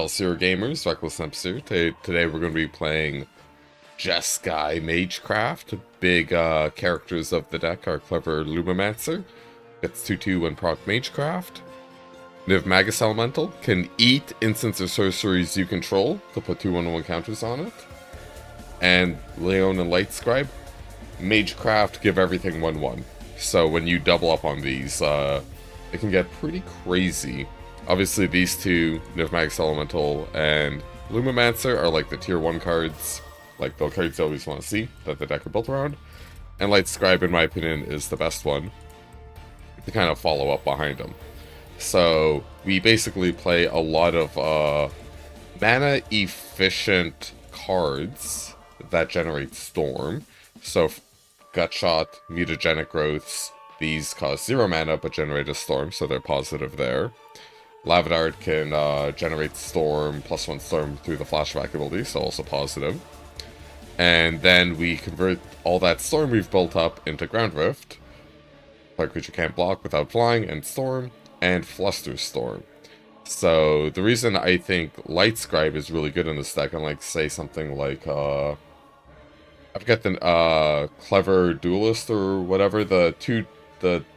Excelsior gamers, Reckless Empster. Today we're going to be playing Jeskai Magecraft. Big characters of the deck are Clever Lumimancer, gets 2/2 when proc Magecraft. Nivmagus Elemental can eat instants or sorceries you control to put 2/1/1 counters on it. And Leonin Lightscribe, Magecraft, give everything 1/1. So when you double up on these, it can get pretty crazy. Obviously, these two, Nivmagus Elemental and Lumimancer, are like the tier 1 cards, like the cards you always want to see, that the deck are built around. And Lightscribe, in my opinion, is the best one to kind of follow up behind them. So, we basically play a lot of mana-efficient cards that generate Storm. So, Gutshot, Mutagenic Growths, these cost 0 mana but generate a Storm, so they're positive there. Lavadart can generate Storm, +1 Storm through the flashback ability, so also positive. And then we convert all that Storm we've built up into Ground Rift. Target creature can't block without flying, and Storm, and Flusterstorm. So the reason I think Lightscribe is really good in this deck, unlike say something like I forget the Clever Duelist or whatever, the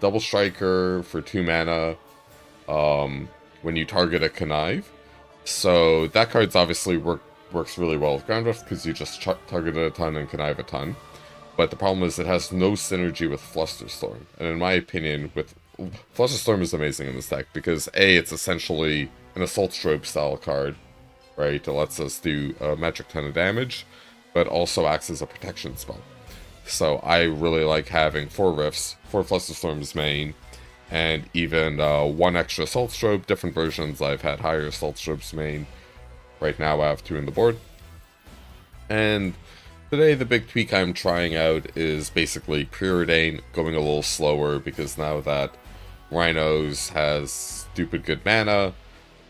double striker for 2 mana. When you target a Connive. So that card's obviously works really well with Ground Rift because you just target it a ton and Connive a ton. But the problem is it has no synergy with Flusterstorm. And in my opinion, Flusterstorm is amazing in this deck because A, it's essentially an Assault Strobe style card, right? It lets us do a metric ton of damage, but also acts as a protection spell. So I really like having 4 Rifts, 4 Flusterstorms main, and even 1 extra Assault Strobe. Different versions, I've had higher Assault Strobes main. Right now I have 2 in the board. And today the big tweak I'm trying out is basically Preordain, going a little slower, because now that Rhinos has stupid good mana,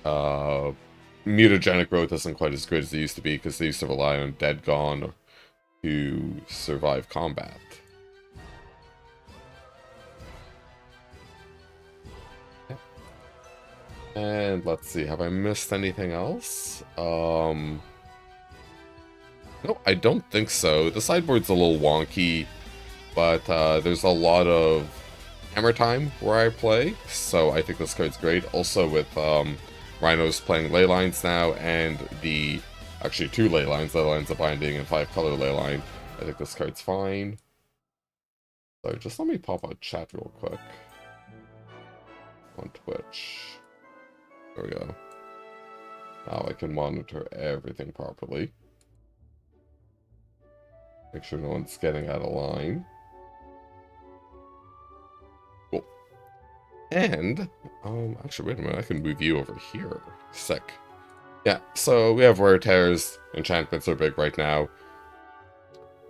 Mutagenic Growth isn't quite as good as it used to be, because they used to rely on Dead Gone to survive combat. And let's see, have I missed anything else? No, I don't think so. The sideboard's a little wonky, but there's a lot of hammer time where I play, so I think this card's great. Also with Rhinos playing Leylines now, and actually 2 Leylines, Leylines of Binding and 5-color Leyline, I think this card's fine. So just let me pop out chat real quick on Twitch. There we go. Now I can monitor everything properly. Make sure no one's getting out of line. Cool. And, actually, wait a minute, I can move you over here. Sick. Yeah, so we have Wear Tears. Enchantments are big right now.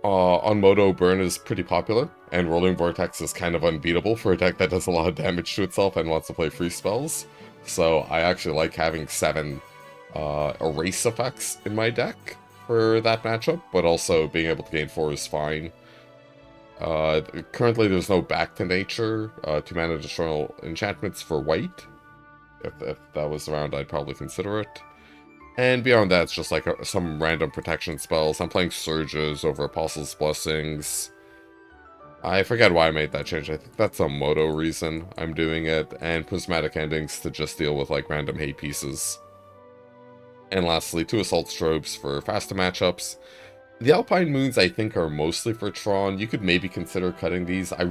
On Moto, Burn is pretty popular, and Rolling Vortex is kind of unbeatable for a deck that does a lot of damage to itself and wants to play free spells. So I actually like having 7 erase effects in my deck for that matchup, but also being able to gain 4 is fine. Currently there's no Back to Nature, 2 mana destroy enchantments for white. If that was around, I'd probably consider it. And beyond that, it's just like some random protection spells. I'm playing Surges over Apostle's Blessings. I forget why I made that change. I think that's a Moto reason I'm doing it. And Prismatic Endings to just deal with like random hate pieces. And lastly, 2 Assault Strobes for faster matchups. The Alpine Moons I think are mostly for Tron. You could maybe consider cutting these. I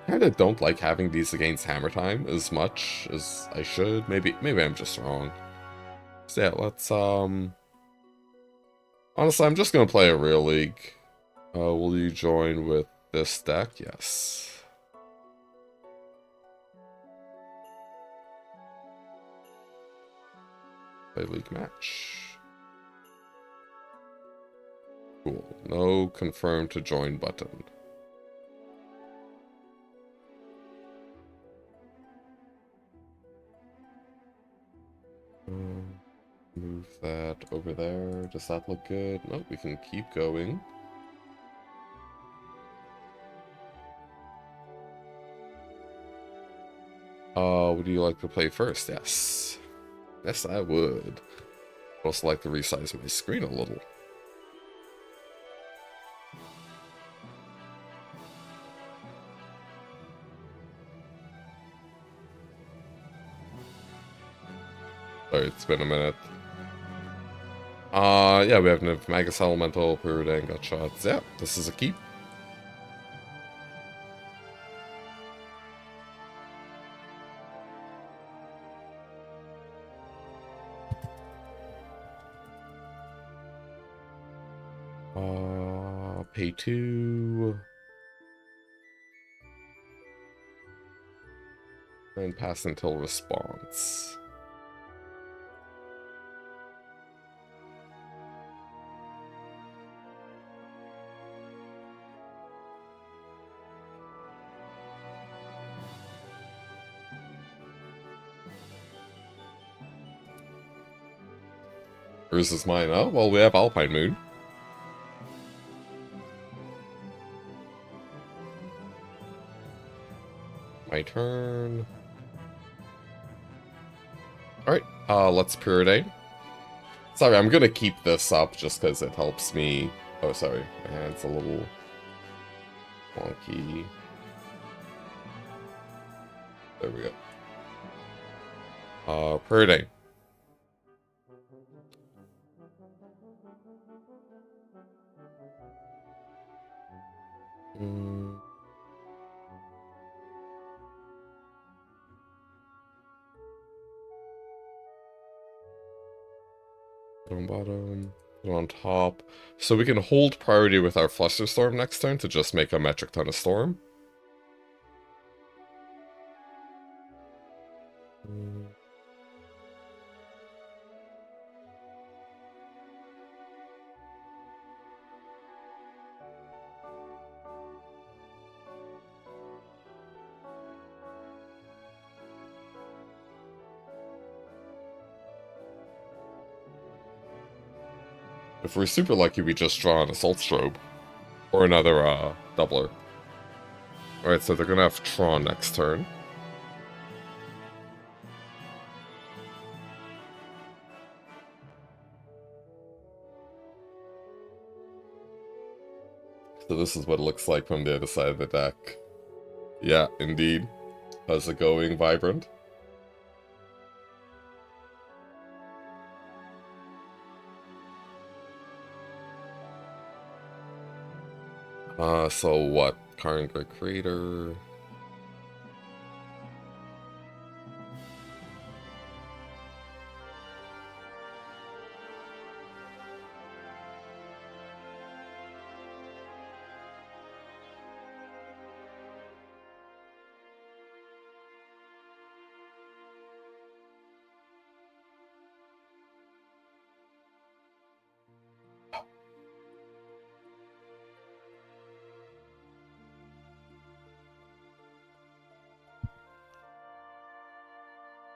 kind of don't like having these against Hammer Time as much as I should. Maybe I'm just wrong. So yeah, let's honestly, I'm just gonna play a real league. Will you join with this deck? Yes. Play league match. Cool. No confirm to join button. Move that over there. Does that look good? Nope, we can keep going. Would you like to play first? Yes. Yes, I would. I'd also like to resize my screen a little. Sorry, it's been a minute. Yeah, we have Nivmagus Elemental, Brewing, got shots. Yeah, this is a keep. Pay 2. And pass until response. Yours is mine. Oh, well, we have Alpine Moon. My turn. Alright, let's Preordain. Sorry, I'm gonna keep this up just because it helps me. Oh, sorry. My hand's a little wonky. There we go. Preordain. Bottom, put it on top. So we can hold priority with our Flusterstorm next turn to just make a metric ton of storm. If we're super lucky, we just draw an Assault Strobe. Or another, doubler. Alright, so they're gonna have Tron next turn. So this is what it looks like from the other side of the deck. Yeah, indeed. How's it going, Vibrant? So what? Current Great Creator.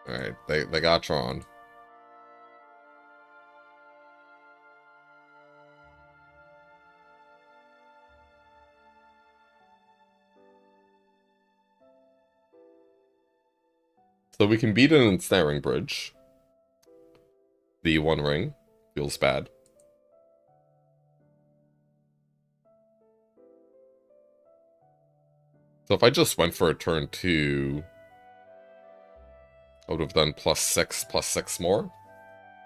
Alright, they got Tron. So we can beat an Ensnaring Bridge. The One Ring. Feels bad. So if I just went for a turn 2... I would have done +6 more.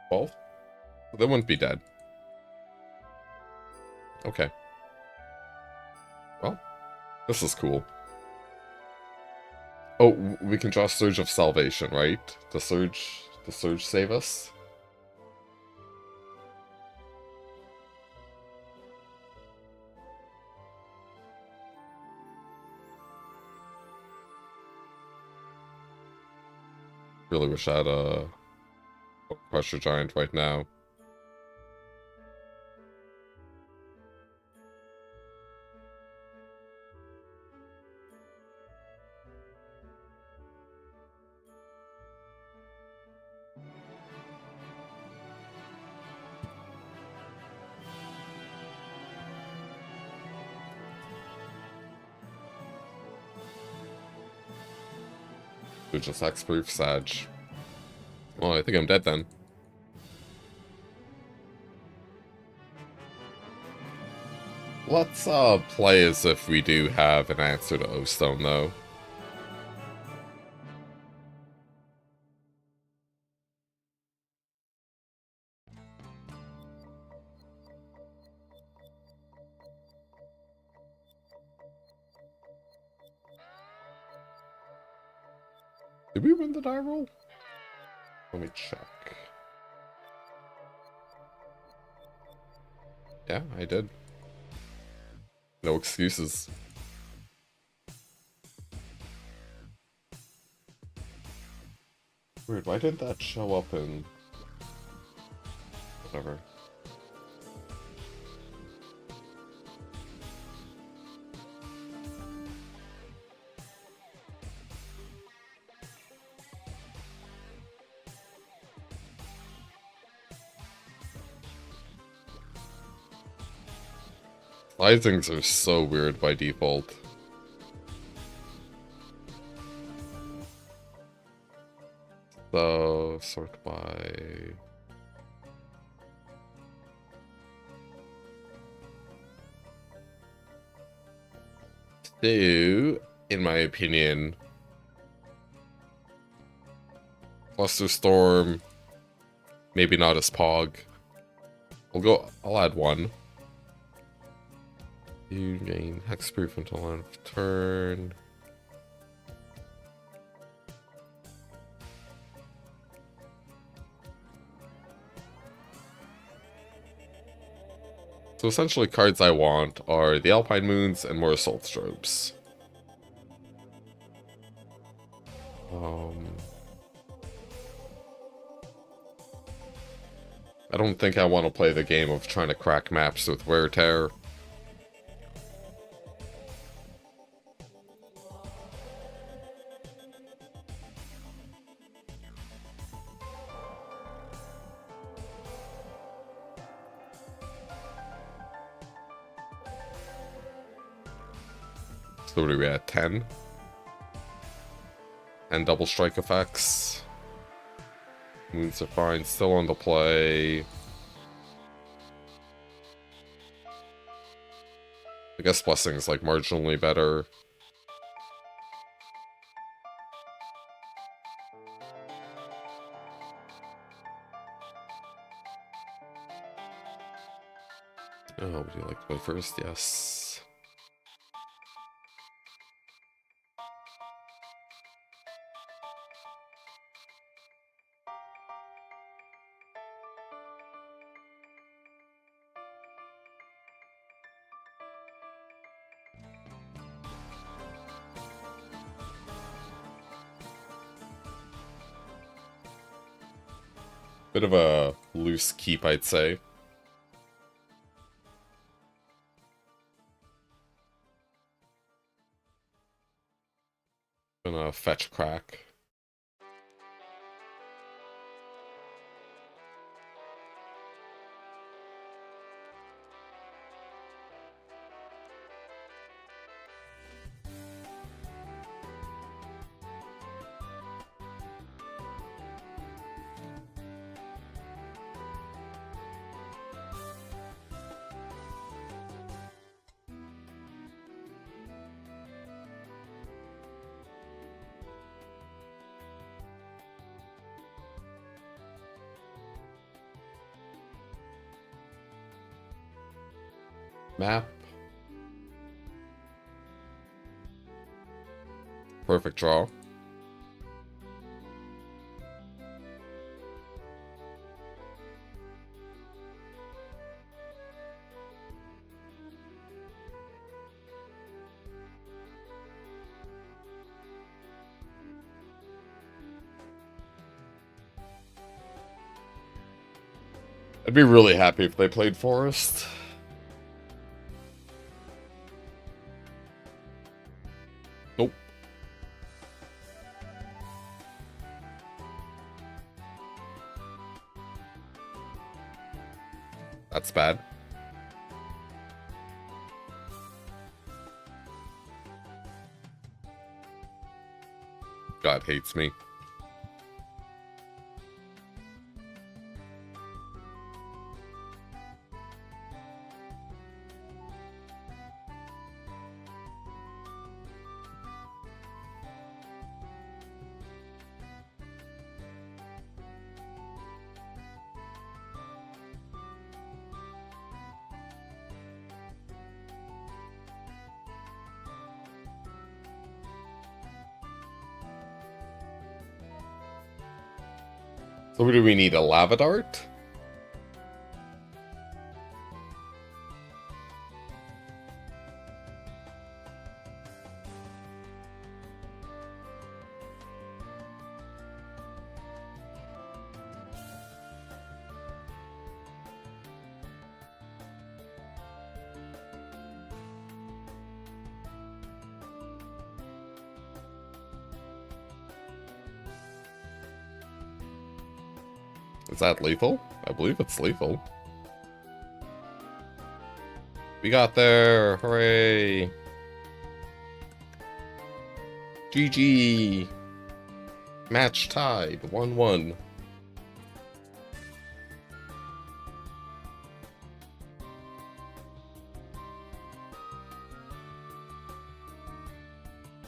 12. They wouldn't be dead. Okay. Well, this is cool. Oh, we can draw Surge of Salvation, right? The Surge save us? Really wish I had a Pressure Giant right now. We just Hexproof Sag. Well, I think I'm dead then. Let's play as if we do have an answer to O-Stone, though. Did we win the die roll? Let me check. Yeah, I did. No excuses. Weird, why didn't that show up in... Whatever. Things are so weird by default. So, sort by... So, in my opinion, Flusterstorm, maybe not as Pog. I'll add one. You gain hexproof until end of turn. So essentially cards I want are the Alpine Moons and more Assault Strobes. I don't think I want to play the game of trying to crack maps with Wear Tear. So what are we at, 10? And double strike effects. Moons are fine, still on the play. I guess Blessing's like marginally better. Oh, would you like to play first? Yes. Bit of a loose keep, I'd say. Gonna fetch crack. Map. Perfect draw. I'd be really happy if they played Forest. Nope. That's bad. God hates me. So what do we need? A lava dart? Is that lethal? I believe it's lethal. We got there! Hooray! GG! Match tied, 1-1.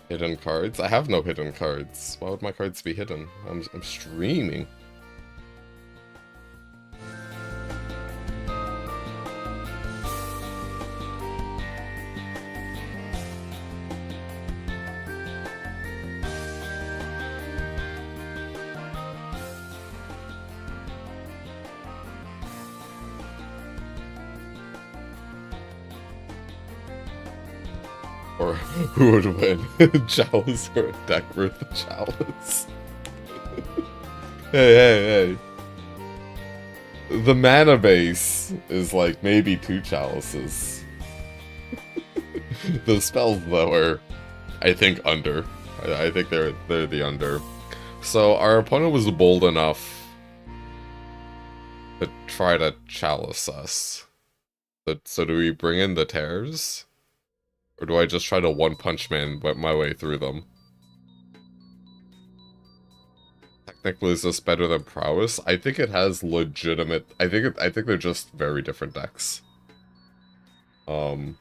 Hidden cards? I have no hidden cards. Why would my cards be hidden? I'm streaming. Or who would win? Chalice or a deck worth of Chalice? Hey. The mana base is like maybe 2 Chalices. The spells though are, I think, under. I think they're the under. So our opponent was bold enough to try to Chalice us. So do we bring in the Tears? Or do I just try to One-Punch Man my way through them? Technically, is this better than Prowess? I think it has legitimate... I think they're just very different decks. Prowess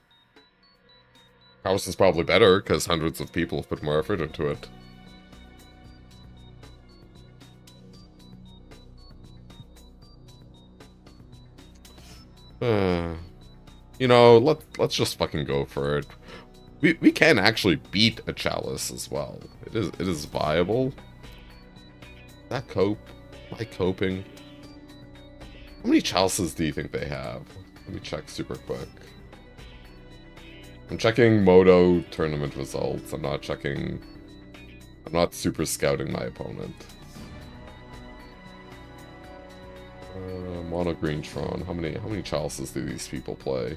is probably better, because hundreds of people have put more effort into it. You know, let's just fucking go for it. We can actually beat a Chalice as well. It is viable. Is that cope? Am I coping? How many Chalices do you think they have? Let me check super quick. I'm checking Moto tournament results. I'm not super scouting my opponent. Mono Green Tron. How many Chalices do these people play?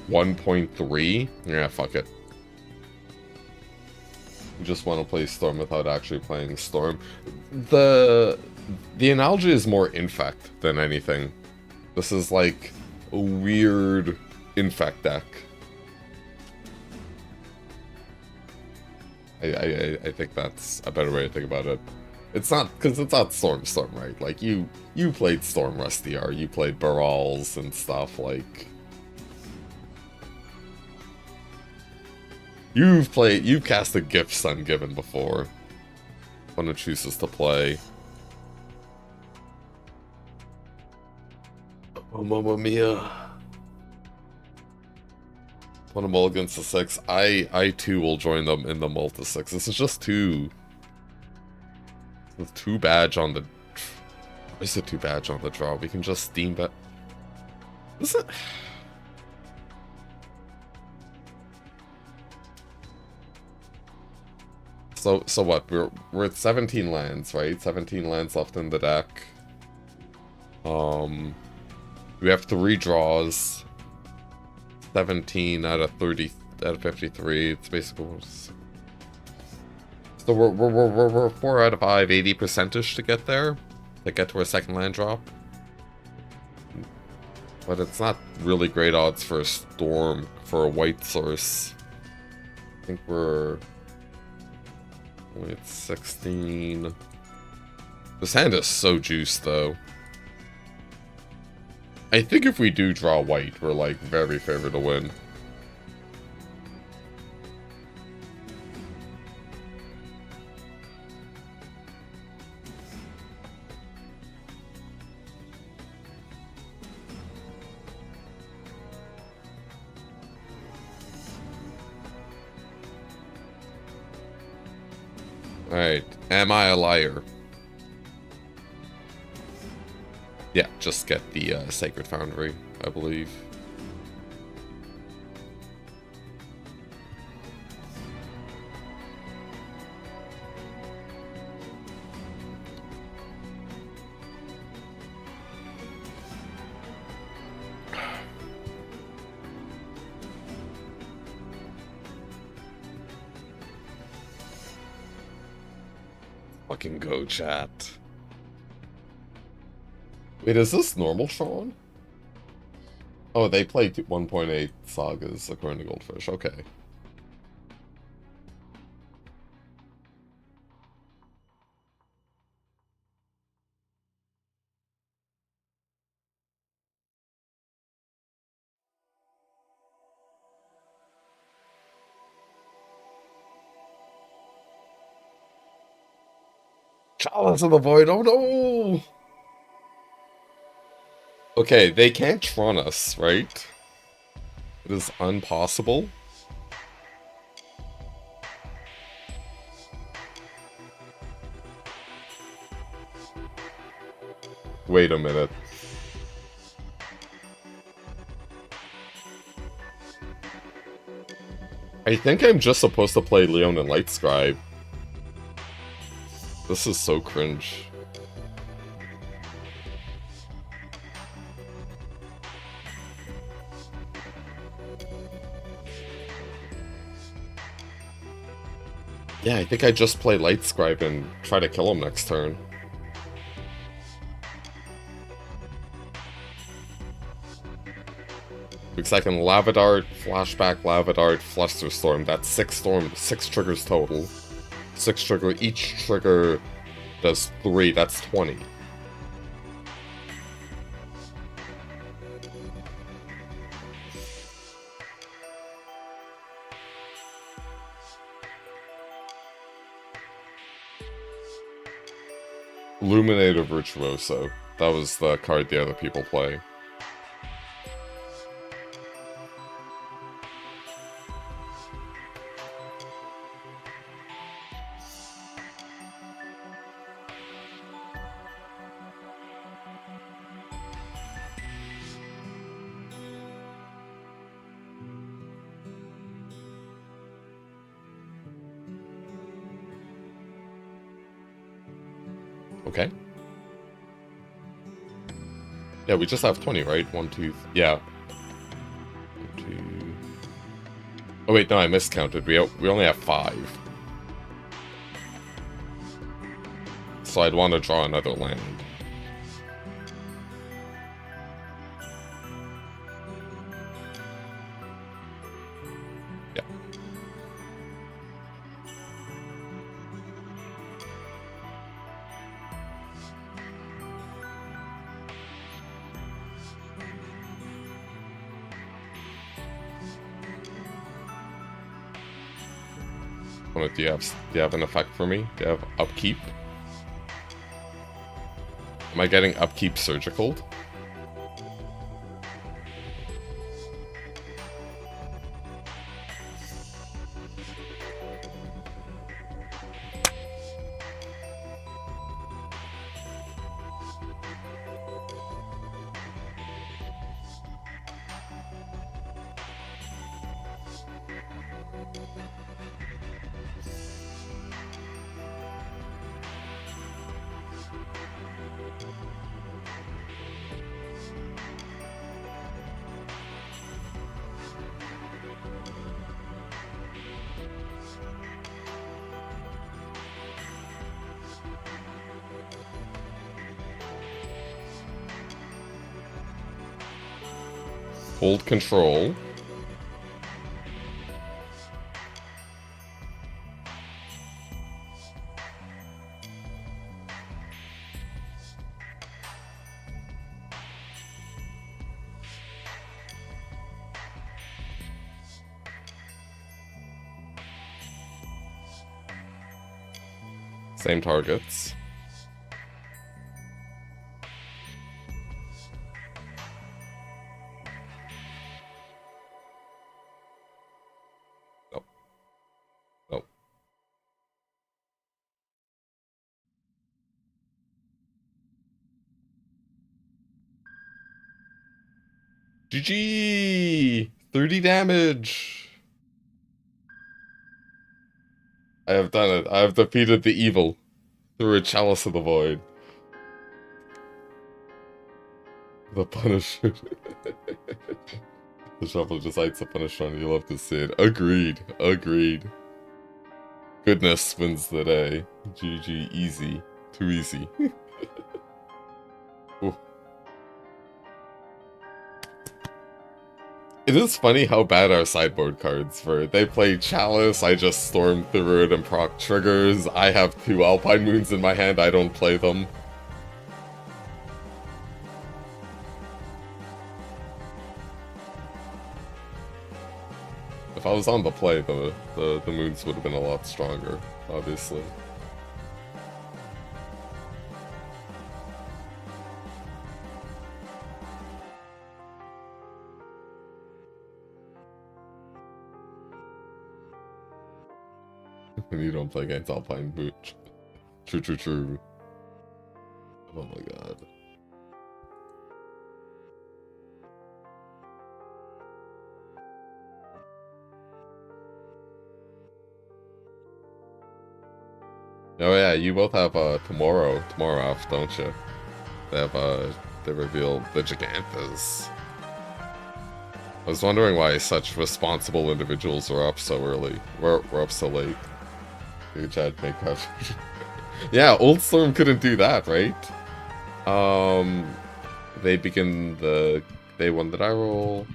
$1.3? Yeah, fuck it. You just want to play Storm without actually playing Storm. The analogy is more Infect than anything. This is like a weird Infect deck. I think that's a better way to think about it. It's not, because it's not Storm, right? Like, you played Storm Rustiar, you played Barals and stuff, like... You've cast a Gifts Ungiven before. One who chooses to play. Oh, Mamma Mia. One of mulligans to 6. I too will join them in the multi 6. This is just too... It's too badge on the... Why is it too badge on the draw? We can just steam that... Is it... So what? We're at 17 lands, right? 17 lands left in the deck. We have 3 draws. 17 out of 30 out of 53. It's basically... So we're 4 out of 5, 80%ish to get there. To get to our second land drop. But it's not really great odds for a Storm, for a white source. I think we're... Only at 16. This hand is so juiced, though. I think if we do draw white, we're, like, very favored to win. Alright, am I a liar? Yeah, just get the Sacred Foundry, I believe. Fucking go, chat. Wait, is this normal Tron? Oh, they play 1.8 sagas according to Goldfish. Okay. Chalice of the Void, oh no! Okay, they can't Tron us, right? It is impossible. Wait a minute. I think I'm just supposed to play Leonin Lightscribe. This is so cringe. Yeah, I think I just play Lightscribe and try to kill him next turn. Because I can Lava Dart, Flashback, Lava Dart, Flusterstorm. That's 6 triggers total. 6 trigger, each trigger does 3, that's 20. Luminator Virtuoso. That was the card the other people play. Okay. Yeah, we just have 20, right? 1, 2, yeah. 1, 2... Oh wait, no, I miscounted. We only have 5. So I'd want to draw another land. Yeah. Do you have an effect for me? Do you have upkeep? Am I getting upkeep surgical? Hold control. Same targets. Nope. Nope. GG! 30 damage! I have done it. I have defeated the evil through a chalice of the void. The Punisher. The shuffle decides to punish one. You love to see it. Agreed. Agreed. Goodness wins the day. GG. Easy. Too easy. It is funny how bad our sideboard cards were. They play Chalice, I just storm through it and proc triggers. I have 2 Alpine Moons in my hand, I don't play them. If I was on the play, the moons would have been a lot stronger, obviously. When you don't play against Alpine Boot. True, true, true. Oh my god. Oh yeah, you both have tomorrow off, don't you? They have they reveal the Gigantas. I was wondering why such responsible individuals were up so early. We're up so late. Chad Magecraft. Yeah, Old Storm couldn't do that, right? They begin the day 1 that I roll.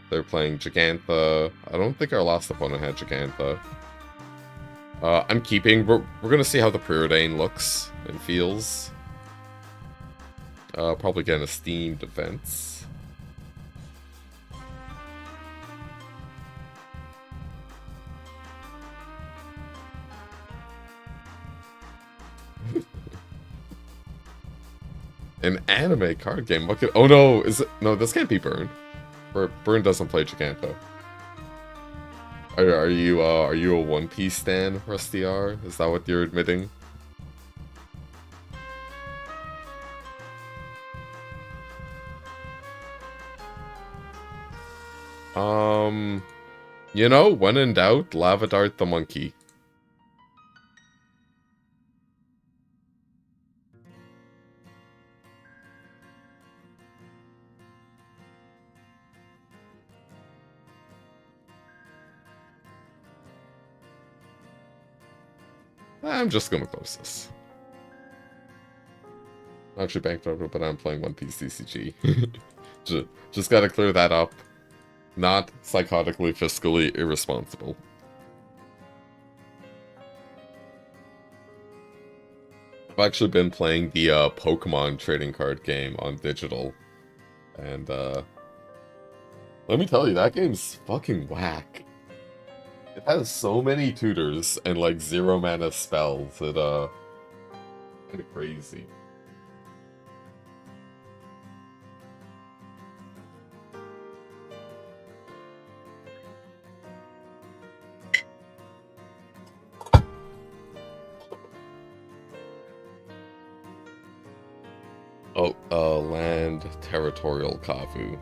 They're playing Gigantha. I don't think our last opponent had Gigantha. I'm keeping. We're gonna see how the Preordain looks and feels. Probably get an Esteemed Defense. An anime card game? What could... Oh no, is it... No, this can't be Burn. Burn doesn't play Giganta. Are you a One Piece stan, Rusty R? Is that what you're admitting? You know, when in doubt, Lava Dart the monkey. I'm just gonna close this. I'm actually bankrupt, but I'm playing One Piece DCG. just gotta clear that up. Not psychotically, fiscally irresponsible. I've actually been playing the Pokemon trading card game on digital. And let me tell you, that game's fucking whack. It has so many tutors and like 0 mana spells. It kind of crazy. Oh, land territorial Kavu.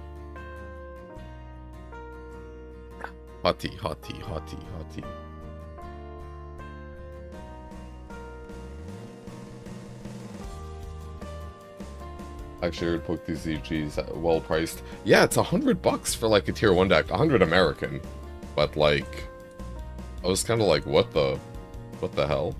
Hottie, hottie, hottie, hottie. Actually, I would put these EGs well priced. Yeah, it's $100 for like a tier 1 deck, 100 American. But like, I was kind of like, what the hell?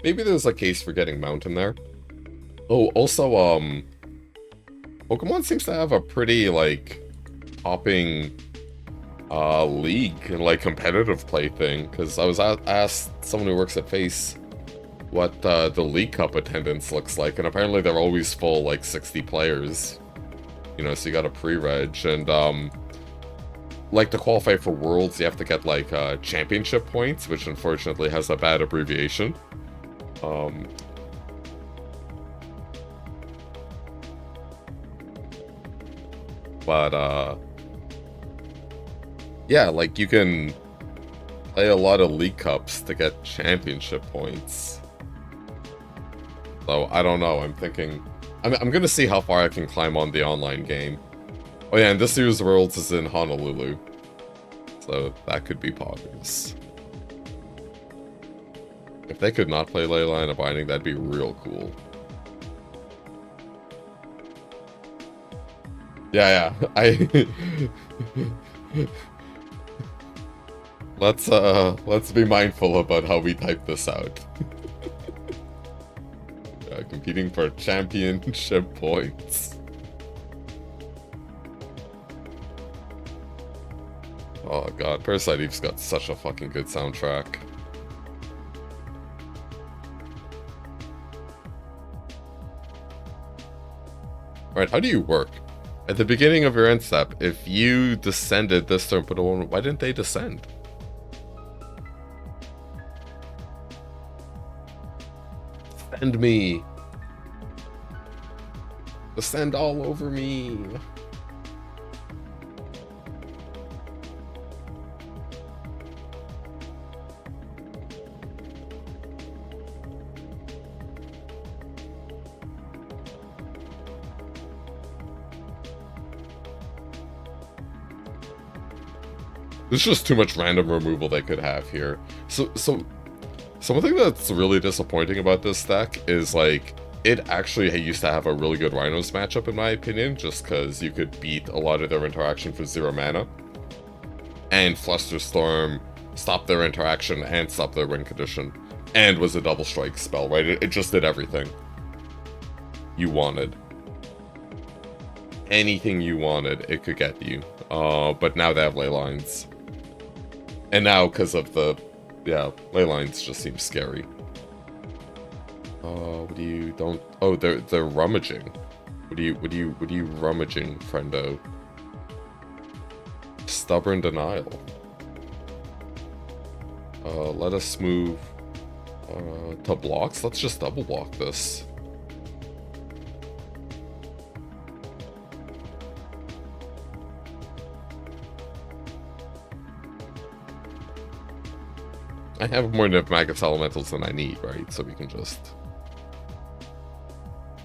Maybe there's a case for getting Mountain there. Oh, also, Pokemon seems to have a pretty, like, popping, league and, like, competitive play thing. Because I was asked someone who works at Face what, the League Cup attendance looks like. And apparently they're always full, like, 60 players. You know, so you got a pre-reg. And, like, to qualify for Worlds, you have to get, like, championship points, which unfortunately has a bad abbreviation. But, yeah, like, you can play a lot of League Cups to get championship points. So, I don't know, I'm thinking... I'm gonna see how far I can climb on the online game. Oh yeah, and this year's Worlds is in Honolulu. So, that could be poggers. If they could not play Leyline of Binding, that'd be real cool. Yeah, let's be mindful about how we type this out. Competing for championship points. Oh god, Parasite Eve's got such a fucking good soundtrack. Alright, how do you work? At the beginning of your end step, if you descended this turn, put a one, why didn't they descend? Descend me. Descend all over me. There's just too much random removal they could have here. So one thing that's really disappointing about this deck is, like, it actually used to have a really good Rhinos matchup, in my opinion, just because you could beat a lot of their interaction for 0 mana. And Flusterstorm stopped their interaction and stopped their win condition. And was a double strike spell, right? It just did everything you wanted. Anything you wanted, it could get you. But now they have ley lines. And now, because of the... yeah, ley lines just seem scary. What do you... don't... oh, they're rummaging. What do you rummaging, friendo? Stubborn Denial. Let us move... to blocks? Let's just double block this. I have more Nivmagus Elementals than I need, right? So we can just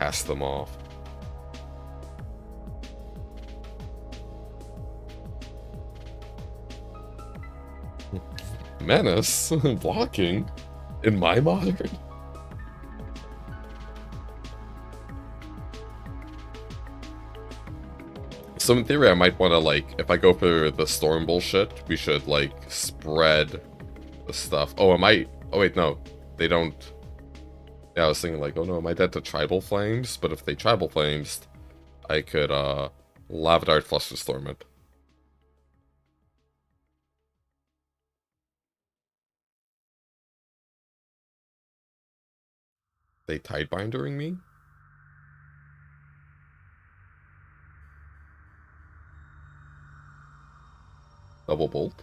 cast them off. Menace? Blocking? In my modern? So in theory I might want to, like, if I go for the storm bullshit, we should, like, spread the stuff. Oh, am I... oh wait, no. They don't... yeah, I was thinking, like, oh no, am I dead to Tribal Flames? But if they Tribal Flames, I could, Lava Dart Flusterstorm it. They Tidebindering me? Double Bolt?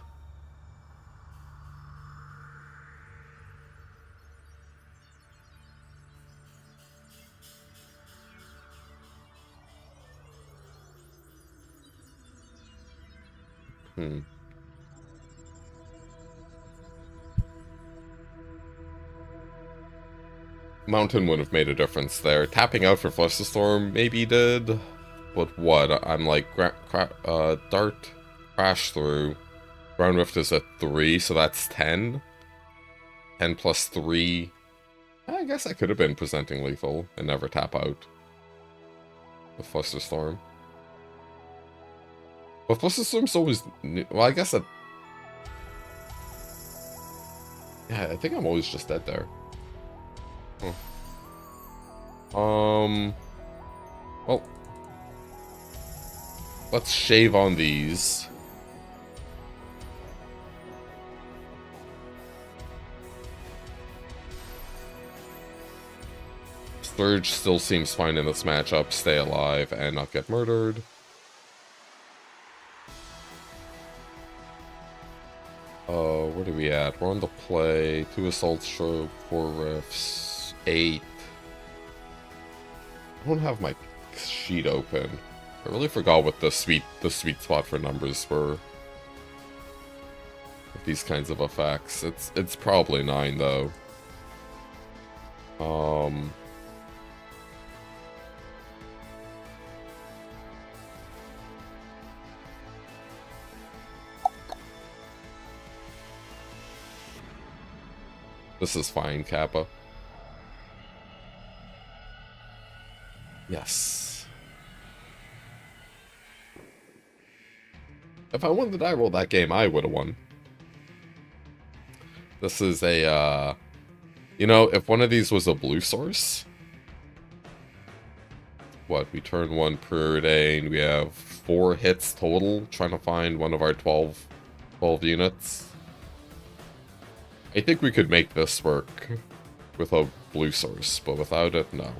Mountain would have made a difference there. Tapping out for Flusterstorm maybe did. But what? I'm like, Dart, Crash Through. Ground Rift is at 3, so that's 10. 10 plus 3. I guess I could have been presenting lethal and never tap out with Flusterstorm. But Flusterstorm's always new. Well, I guess that... yeah, I think I'm always just dead there. Well, let's shave on these. Sturge still seems fine in this matchup. Stay alive and not get murdered. Where are we at? We're on the play. 2 Assault Stroke, 4 Rifts, 8. I don't have my sheet open. I really forgot what the sweet spot for numbers were. With these kinds of effects. It's probably 9 though. This is fine, Kappa. Yes. If I won the die roll that game, I would have won. This is a, you know, if one of these was a blue source... What, we turn 1 preordained, we have 4 hits total, trying to find one of our 12 units. I think we could make this work with a blue source, but without it, no.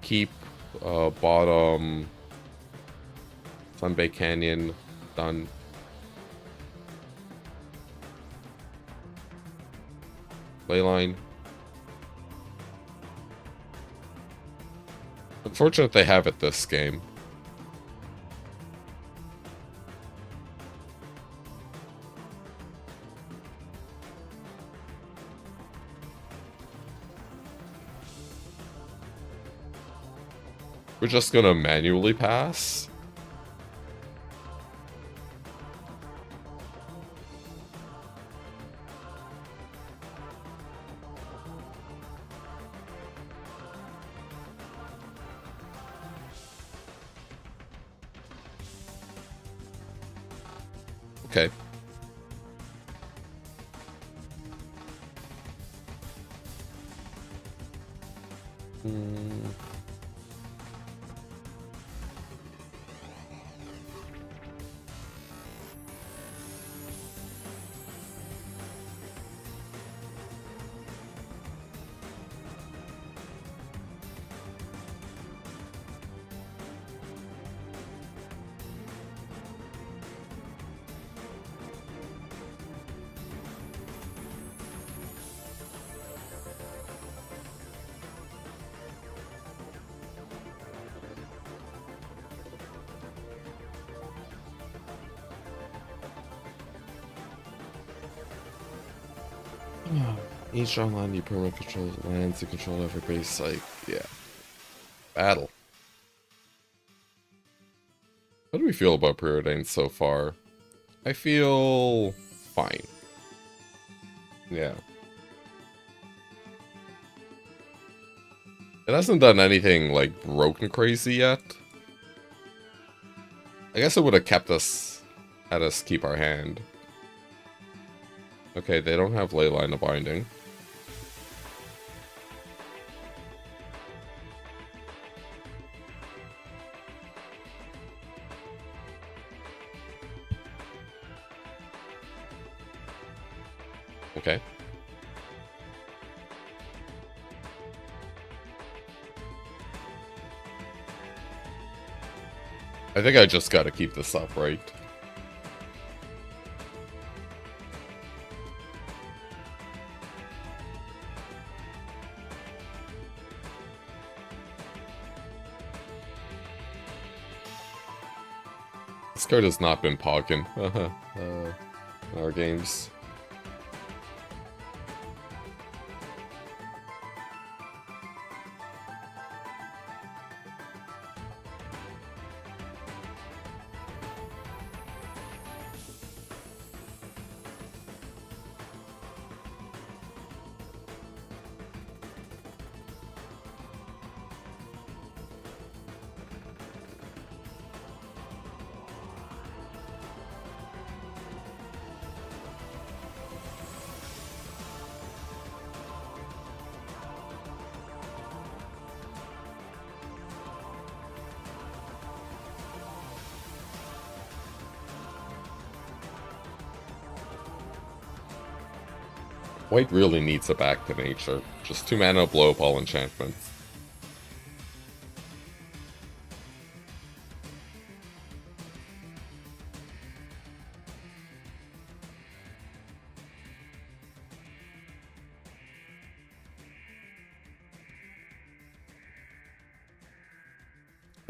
Keep, bottom, Sunbay Canyon, done. Leyline. Unfortunate they have it this game. We're just gonna manually pass. Okay. Each online you permanent control lands to control every base site. Yeah. Battle. How do we feel about preordained so far? I feel fine. Yeah. It hasn't done anything like broken crazy yet. I guess it would have kept us, had us keep our hand. Okay, they don't have Leyline of Binding. Okay. I think I just gotta keep this up, right? This card has not been pogging in our games. White really needs a back to nature. Just 2 mana, blow up all enchantments.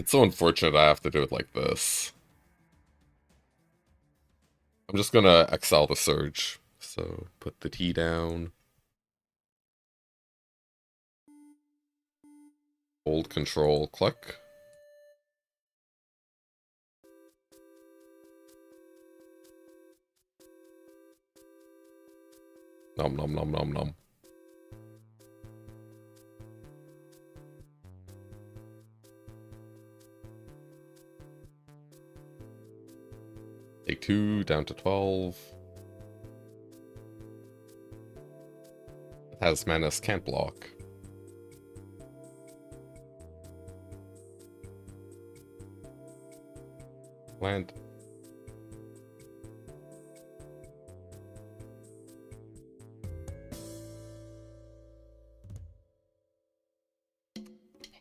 It's so unfortunate I have to do it like this. I'm just gonna excel the surge. So put the T down. Hold control, click. Nom nom nom nom nom. Take 2, down to 12. Tasmanus can't block. Land.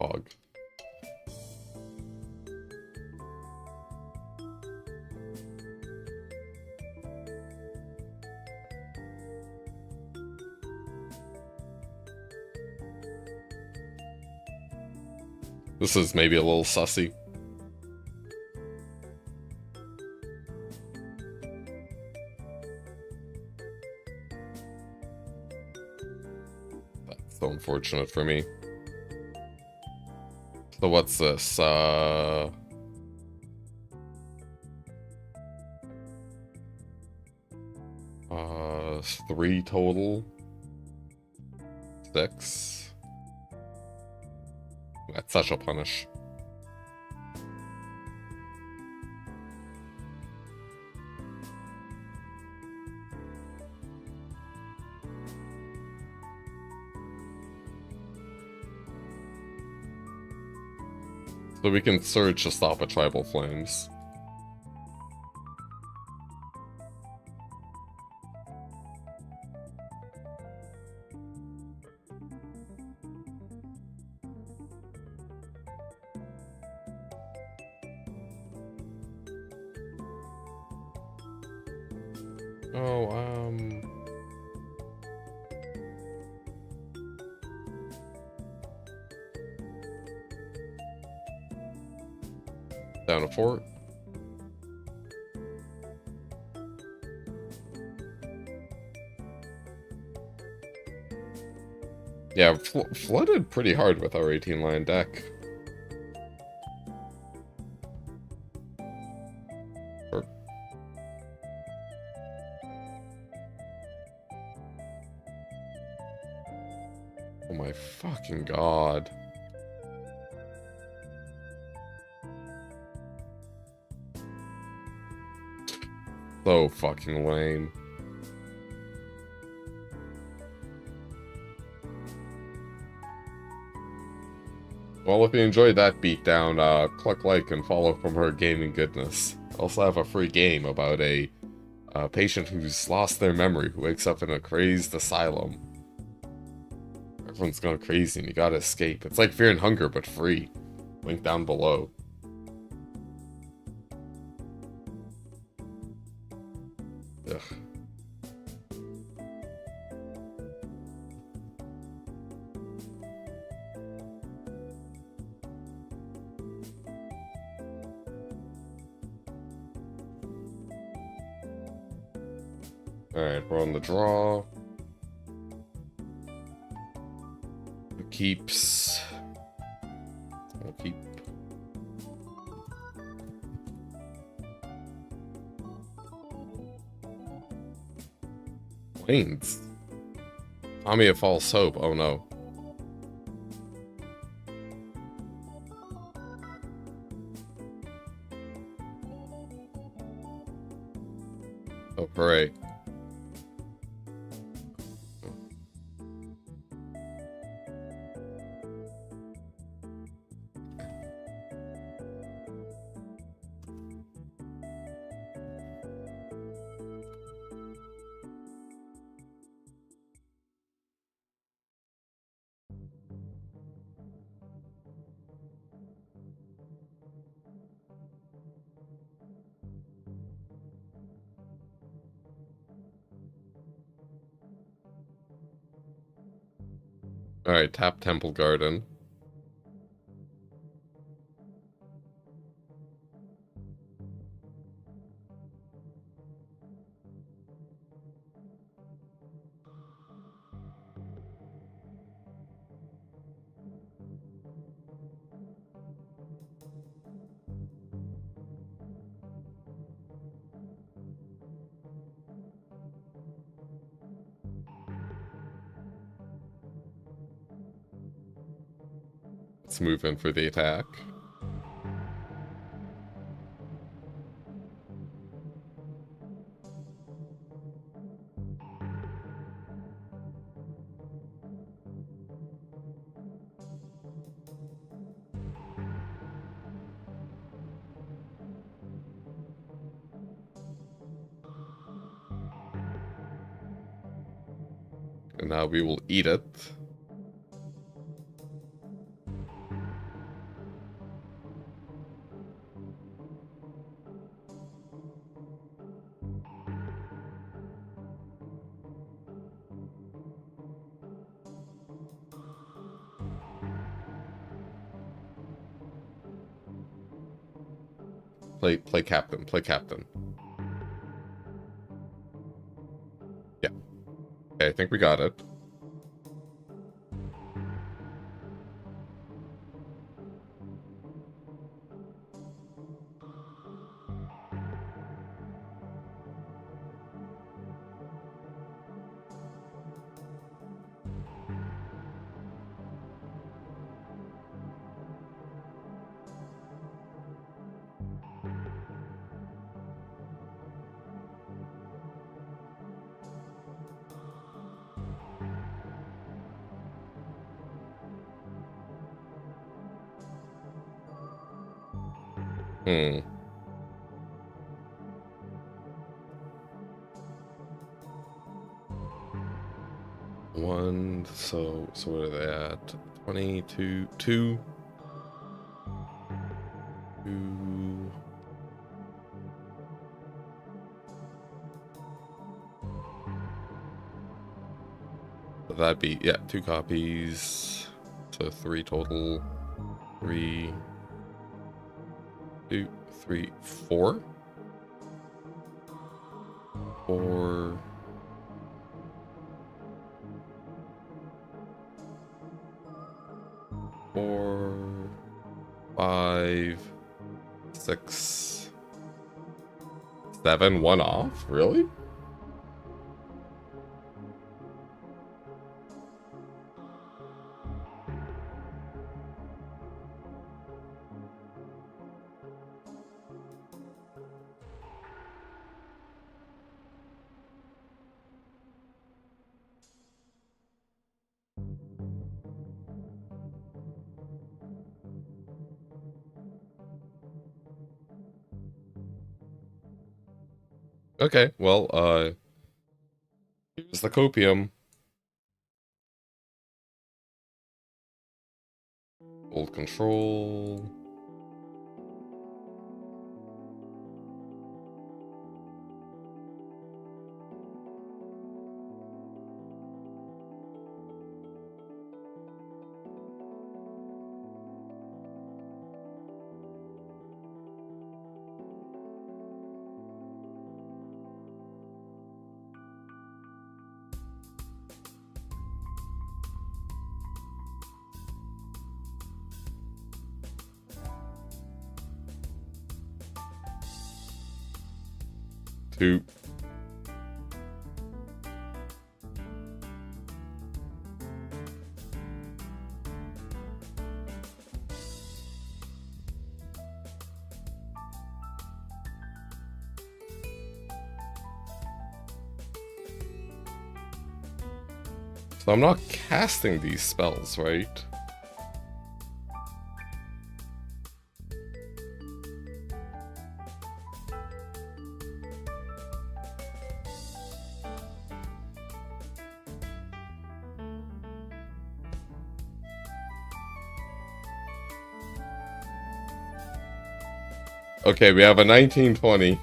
Hog. This is maybe a little sussy. That's so unfortunate for me. So what's this? 3 total. 6. That's such a punish. So we can surge to stop a Tribal Flames. Down to 4. Yeah, flooded pretty hard with our 18-line deck. Oh my fucking god. So fucking lame. Well, if you enjoyed that beatdown, click like and follow from her gaming goodness. I also have a free game about a patient who's lost their memory, who wakes up in a crazed asylum. Everyone's gone crazy and you gotta escape. It's like Fear and Hunger, but free. Link down below. Ugh. Alright, we're on the draw. Who keeps? I'll keep. Plains. Army of False Hope. Oh no. Oh, hooray. Alright, tap Temple Garden. Let's move in for the attack. And now we will eat it. Play captain, play captain. Yeah. Okay, I think we got it. Hmm. One, so what are they at? 22, 2. 2. So that'd be, yeah, 2 copies. So 3 total. 3, 2, 3, 4. 4. 4, 5, 6, 7, 1 off? Really? Okay, well, here's the copium. Hold control. Two. So I'm not casting these spells, right? Okay, we have a 1920.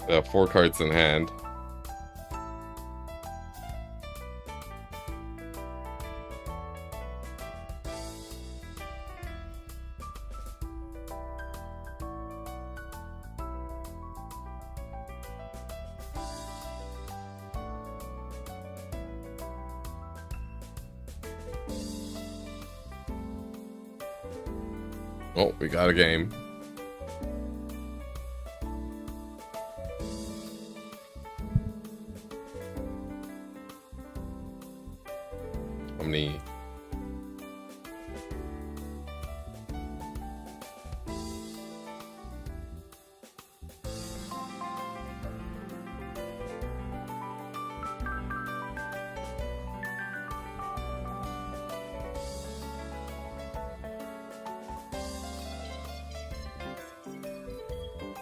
We have 4 cards in hand. Oh, we got a game. How many?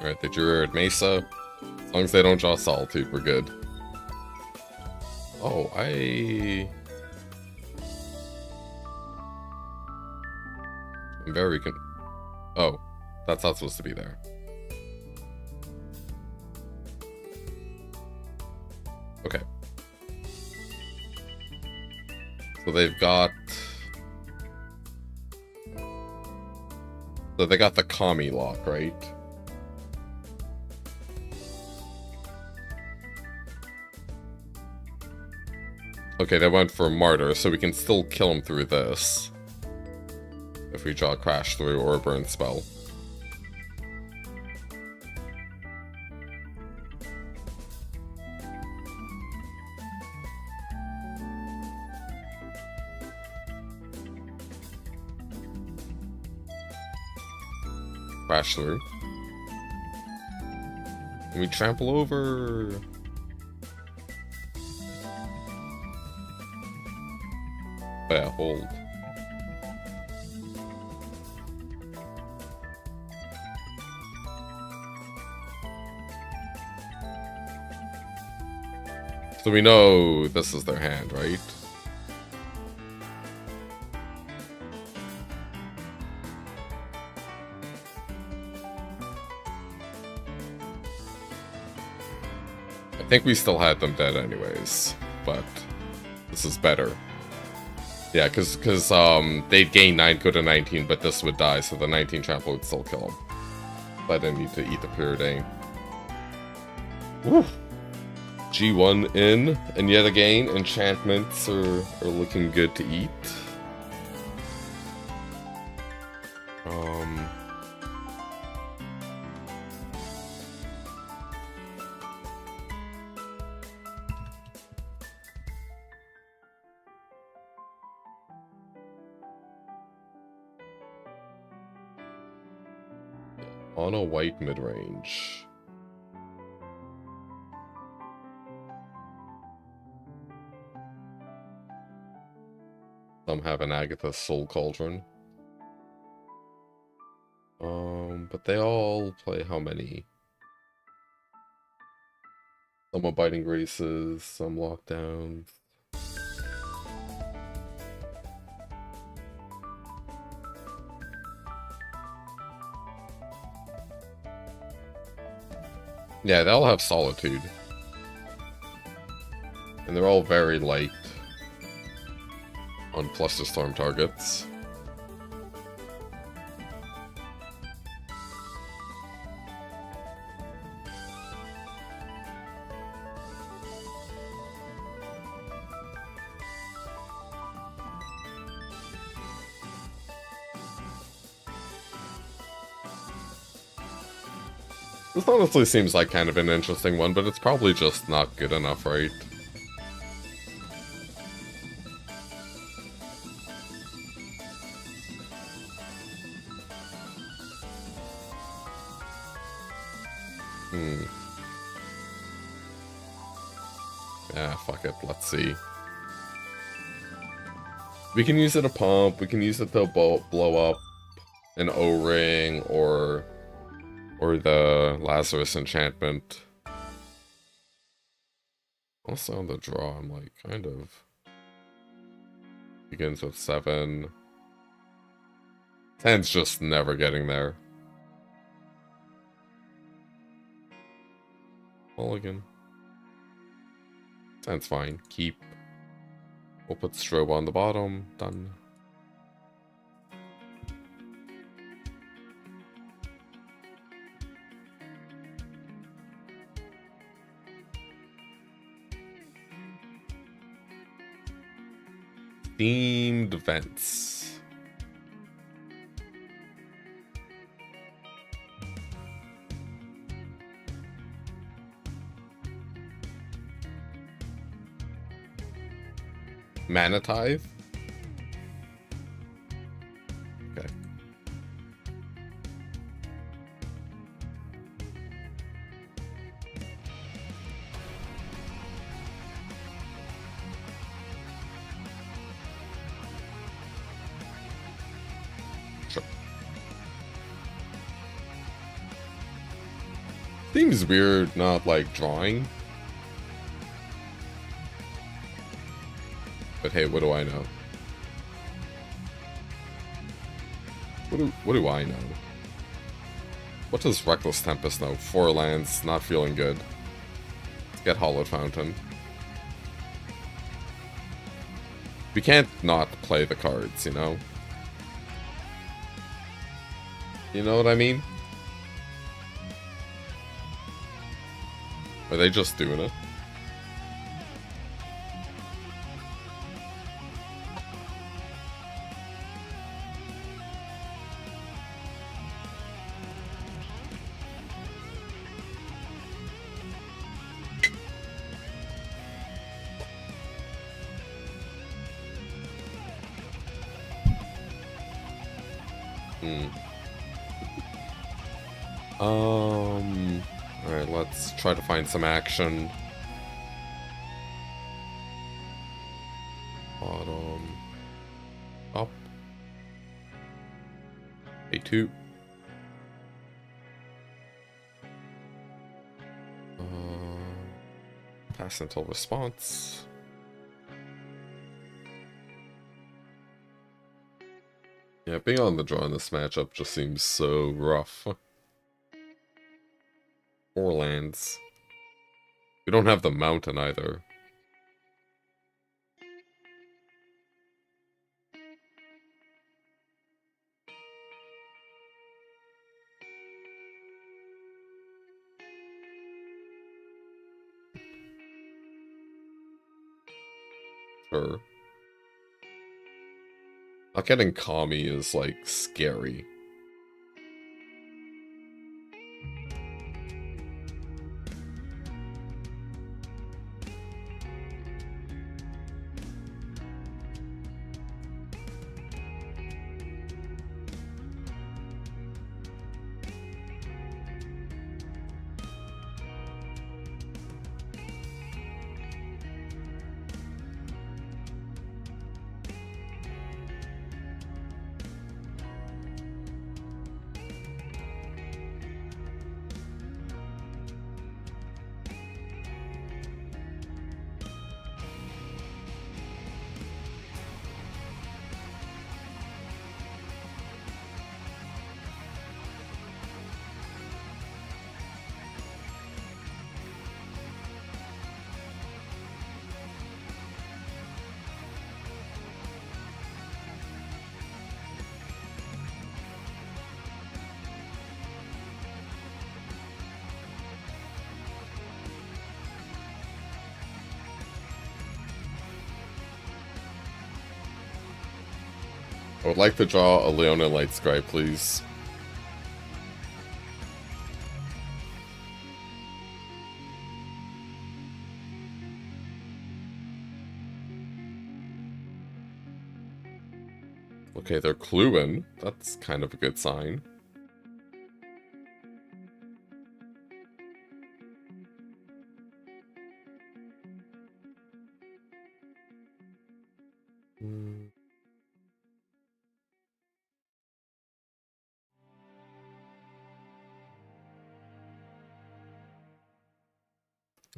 Alright, they drew at Mesa. As long as they don't draw Solitude, we're good. Oh, I'm very Oh, that's not supposed to be there. Okay. So they've got... So they got the Kami lock, right? Okay, they went for Martyr, so we can still kill him through this. If we draw Crash through or a Burn spell. Crash through. Can we trample over? Oh yeah, hold. So we know this is their hand, right? I think we still had them dead anyways, but this is better. Yeah, because they'd gain 9, go to 19, but this would die, so the 19 trample would still kill them. But I didn't need to eat the Preordain. Woo! G1 in, and yet again, enchantments are looking good to eat. On a white mid-range. Some have an Agatha's Soul Cauldron. But they all play how many? Some are Biting Graces, some Lockdowns. Yeah, they all have Solitude. And they're all very light on Flusterstorm targets. This honestly seems like kind of an interesting one, but it's probably just not good enough, right? Yeah, fuck it, let's see. We can use it to pump, we can use it to blow up an O-ring or the Lazarus enchantment. Also on the draw, I'm like, kind of. Begins with 7. 10's just never getting there. Mulligan. 10's fine. Keep. We'll put Strobe on the bottom. Done. Themed events. Mana Tithe? Okay. Sure. Seems weird not, like, drawing. But hey, what do I know? What do I know? What does Reckless Tempest know? 4 lands, not feeling good. Let's get Hallowed Fountain. We can't not play the cards, you know? You know what I mean? Are they just doing it? Alright, let's try to find some action. Bottom. Up. A2. Pass until response. Yeah, being on the draw in this matchup just seems so rough. 4 lands. We don't have the mountain either. Sure. Not getting Kami is, like, scary. I would like to draw a Leonin Lightscribe, please. Okay, they're cluing. That's kind of a good sign.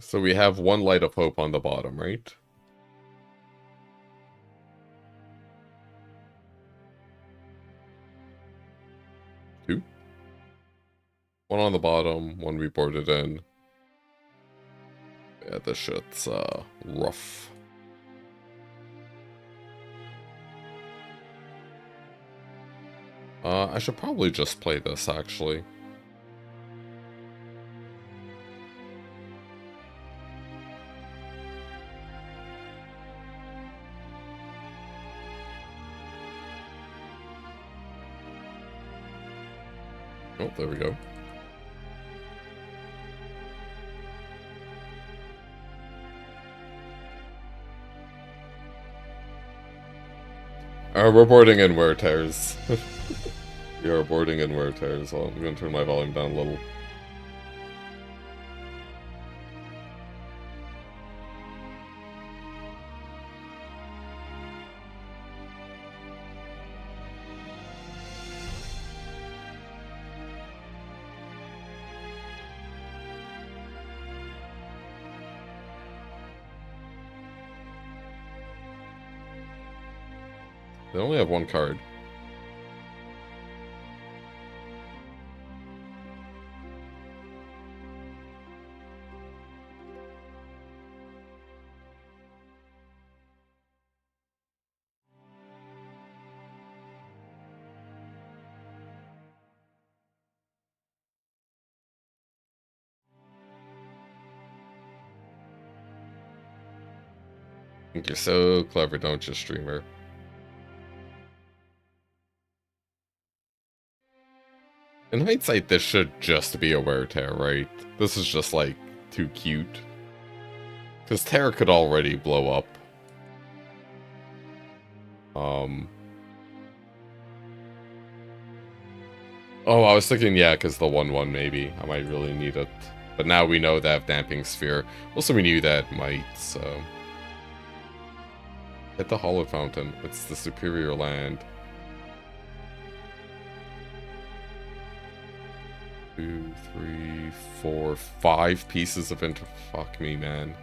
So we have 1 Light of Hope on the bottom, right? Two. 1 on the bottom, 1 we boarded in. Yeah, this shit's rough. I should probably just play this, actually. Oh, there we go. We're boarding in wear tears. We are boarding in wear tears. Well, I'm gonna turn my volume down a little. They only have one card. You're so clever, don't you, streamer? In hindsight, this should just be a wear tear, right? This is just, like, too cute. Because tear could already blow up. Oh, I was thinking, yeah, because the 1/1 maybe. I might really need it. But now we know that Damping Sphere. Also, we knew that might, so... Hit the Hollow Fountain. It's the superior land. 2, 3, 4, 5 pieces of inter... Fuck me, man.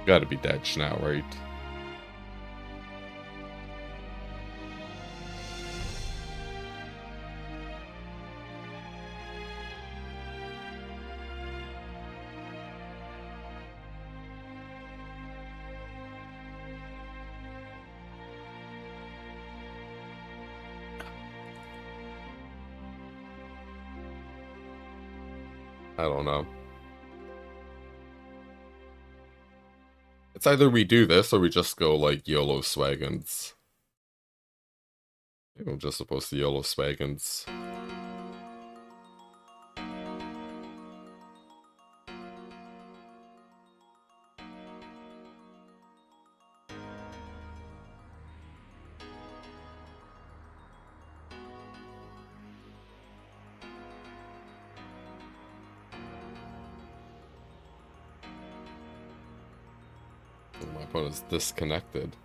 Gotta be dead now, right? I don't know. It's either we do this or we just go like YOLO Swaggins. Maybe I'm just supposed to YOLO Swaggins. My opponent's disconnected.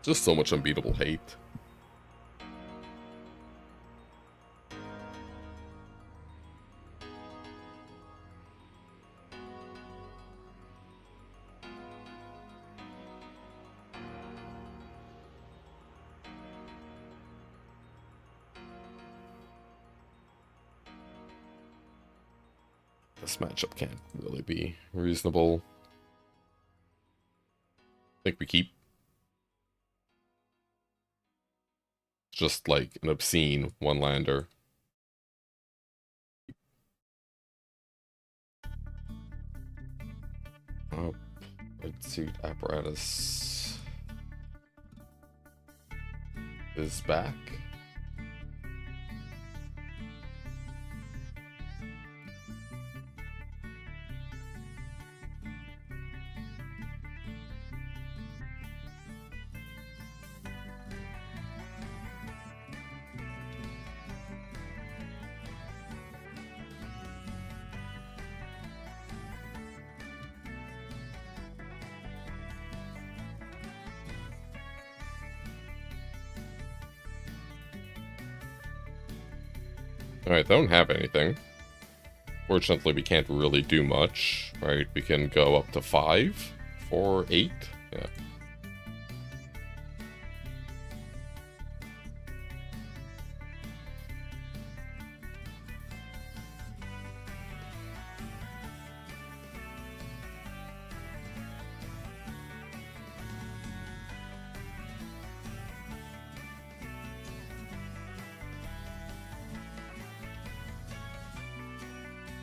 Just so much unbeatable hate. This matchup can't really be reasonable. I think we keep. Just like an obscene one-lander. Oh, Red Suit Apparatus is back. Alright, they don't have anything. Fortunately, we can't really do much, right? We can go up to 5, 4, 8. Yeah.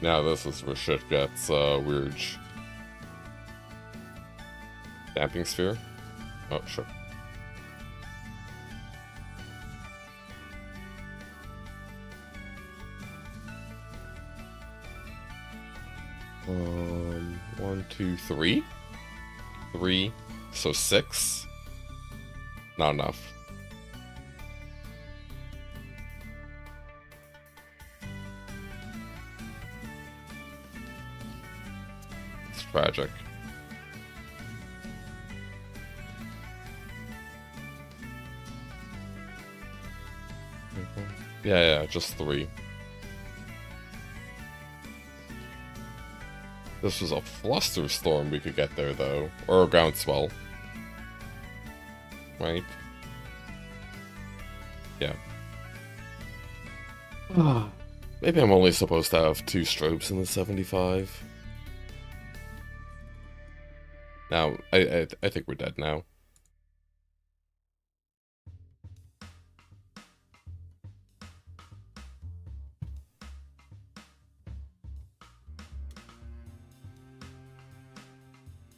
Now this is where shit gets weird. Damping sphere? Oh, sure. One, two, three? Three, so 6? Not enough. It's tragic. Yeah, just 3. This was a Flusterstorm we could get there, though. Or a Groundswell. Right? Yeah. Maybe I'm only supposed to have 2 strobes in the 75. Now, I think we're dead now.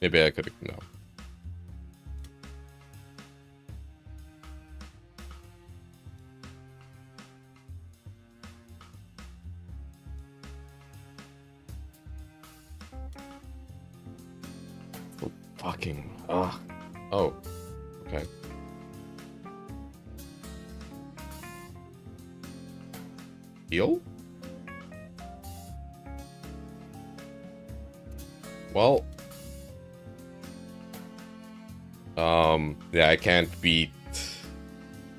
Maybe I could've... no. Oh, fucking... ugh. Oh. Okay. Heal? Well... yeah, I can't beat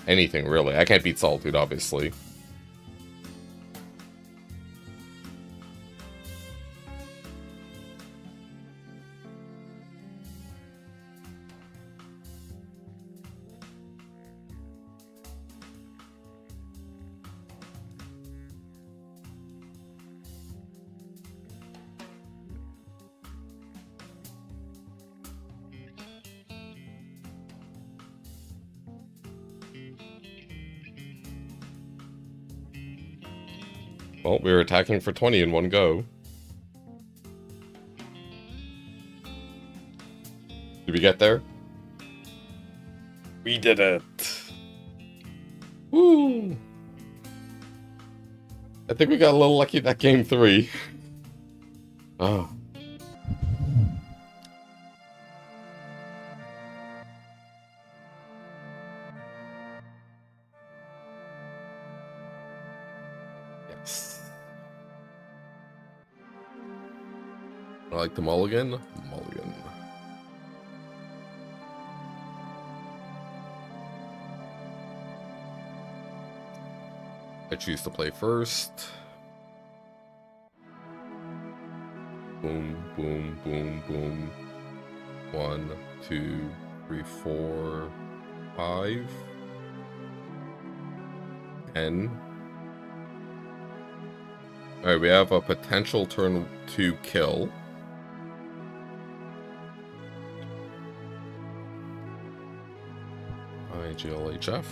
anything, really. I can't beat Solitude, obviously. Well, we were attacking for 20 in one go. Did we get there? We did it! Woo! I think we got a little lucky that game 3. Oh. Yes. I like the mulligan. Mulligan. I choose to play first. Boom, boom, boom, boom. 1, 2, 3, 4, 5. 10. Alright, we have a potential turn 2 kill. IGLHF.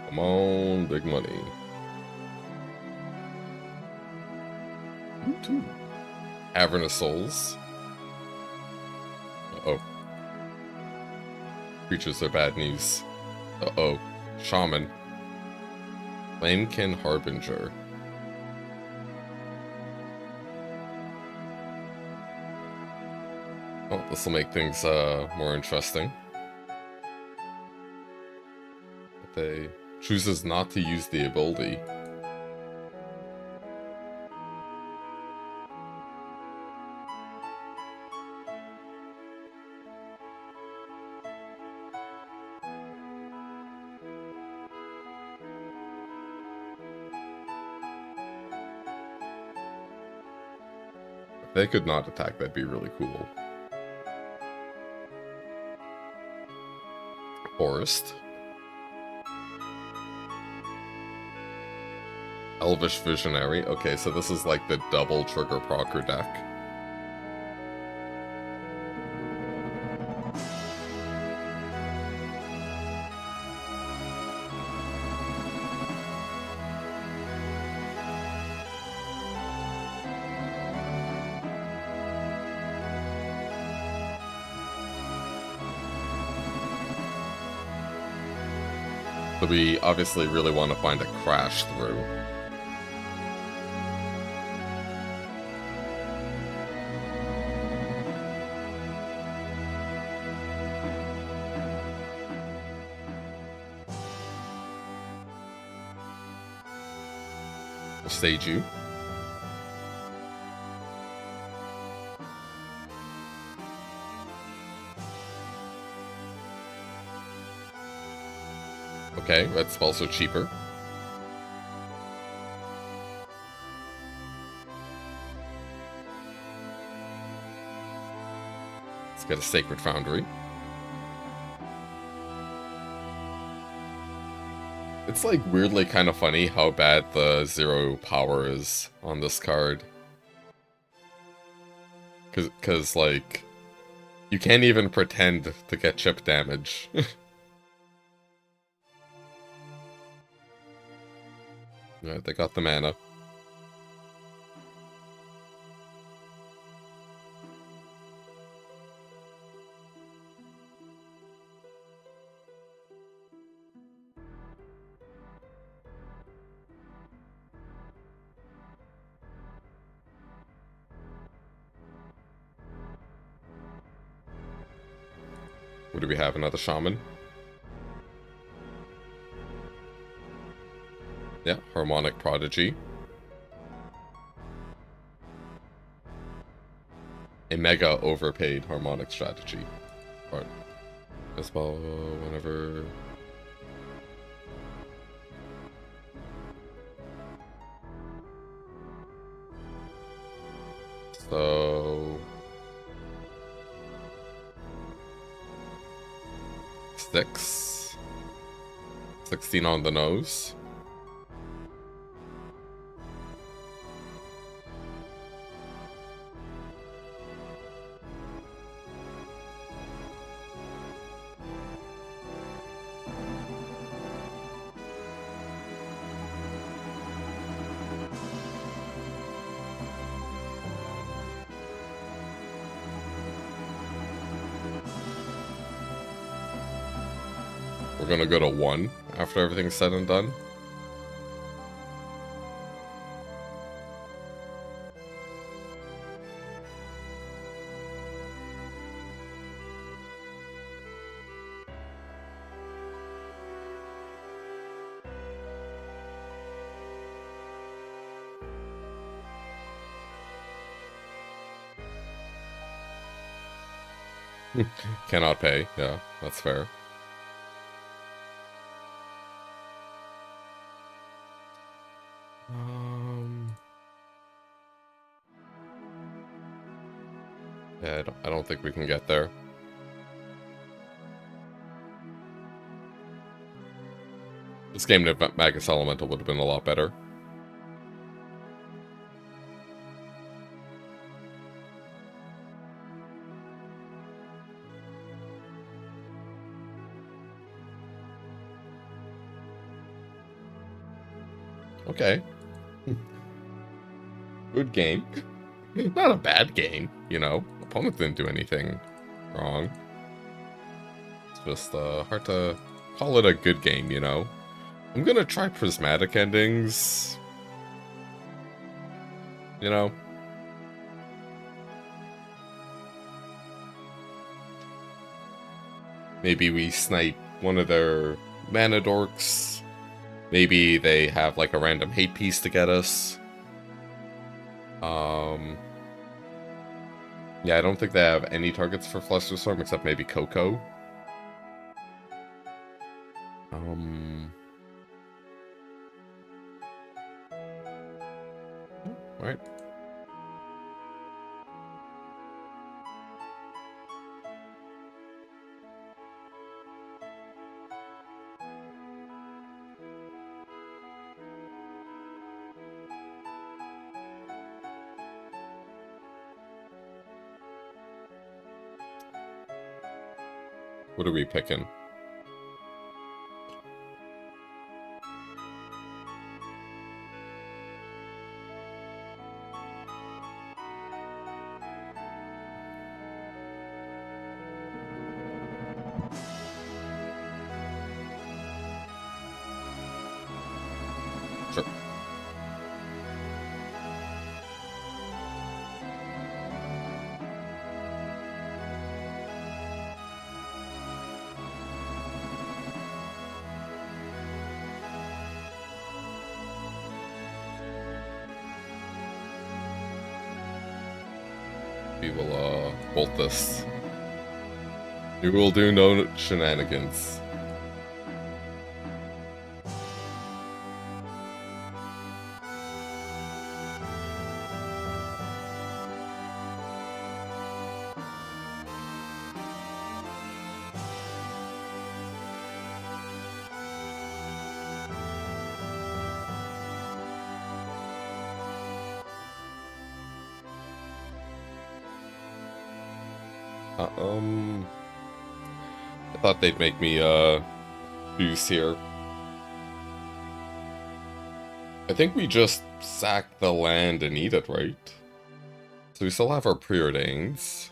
Come on, big money. Ooh, Cavernous Souls. Uh-oh. Creatures are bad news. Uh-oh. Shaman. Flamekin Harbinger. Oh, this will make things more interesting. But they chooses not to use the ability. If they could not attack, that'd be really cool. Forest. Elvish Visionary. Okay, so this is like the double trigger procer deck. So we obviously really want to find a crash through. We'll stage you. Okay, red spells are cheaper. Let's get a Sacred Foundry. It's like weirdly kind of funny how bad the 0 power is on this card. Cause like, you can't even pretend to get chip damage. Alright, they got the mana. What do we have? Another Shaman? Yeah, Harmonic Prodigy. A mega overpaid Harmonic Strategy. Alright. As well, whenever... So... 6. 16 on the nose. We're gonna go to 1 after everything's said and done. Cannot pay, yeah, that's fair. Yeah, I don't think we can get there. This game, Nivmagus Elemental would have been a lot better. Okay. Good game. Not a bad game, you know. Opponent didn't do anything wrong. It's just hard to call it a good game, you know. I'm gonna try prismatic endings. You know. Maybe we snipe one of their mana dorks. Maybe they have like a random hate piece to get us. Yeah, I don't think they have any targets for Flusterstorm except maybe Coco. Alright. What are we picking? Sure. We will, bolt this. We will do no shenanigans. I thought they'd make me, boost here. I think we just sack the land and eat it, right? So we still have our preordains.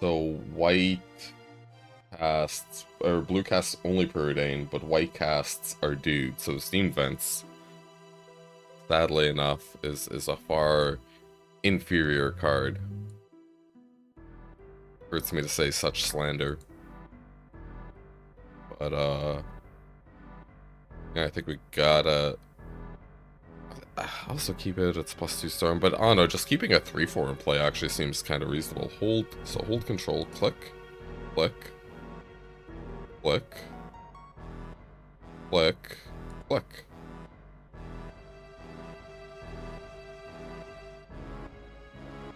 So white casts, or blue casts only preordain, but white casts are dude. So steam vents, sadly enough, is a far inferior card. Hurts me to say such slander. But yeah, I think we gotta also keep it, it's +2 storm, but I don't know, just keeping a 3/4 in play actually seems kind of reasonable. Hold, so hold control, click, click, click, click, click.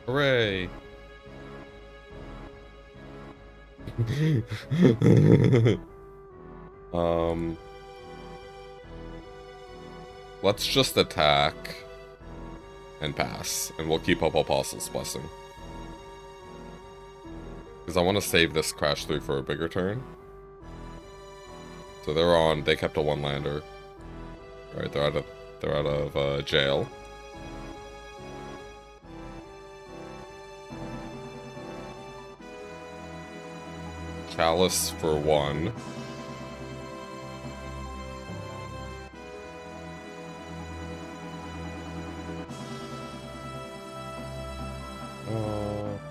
Hooray! Let's just attack and pass, and we'll keep up Apostle's Blessing. Because I want to save this Crash 3 for a bigger turn. So they're on, they kept a one-lander. Alright, they're out of jail. Chalice for 1.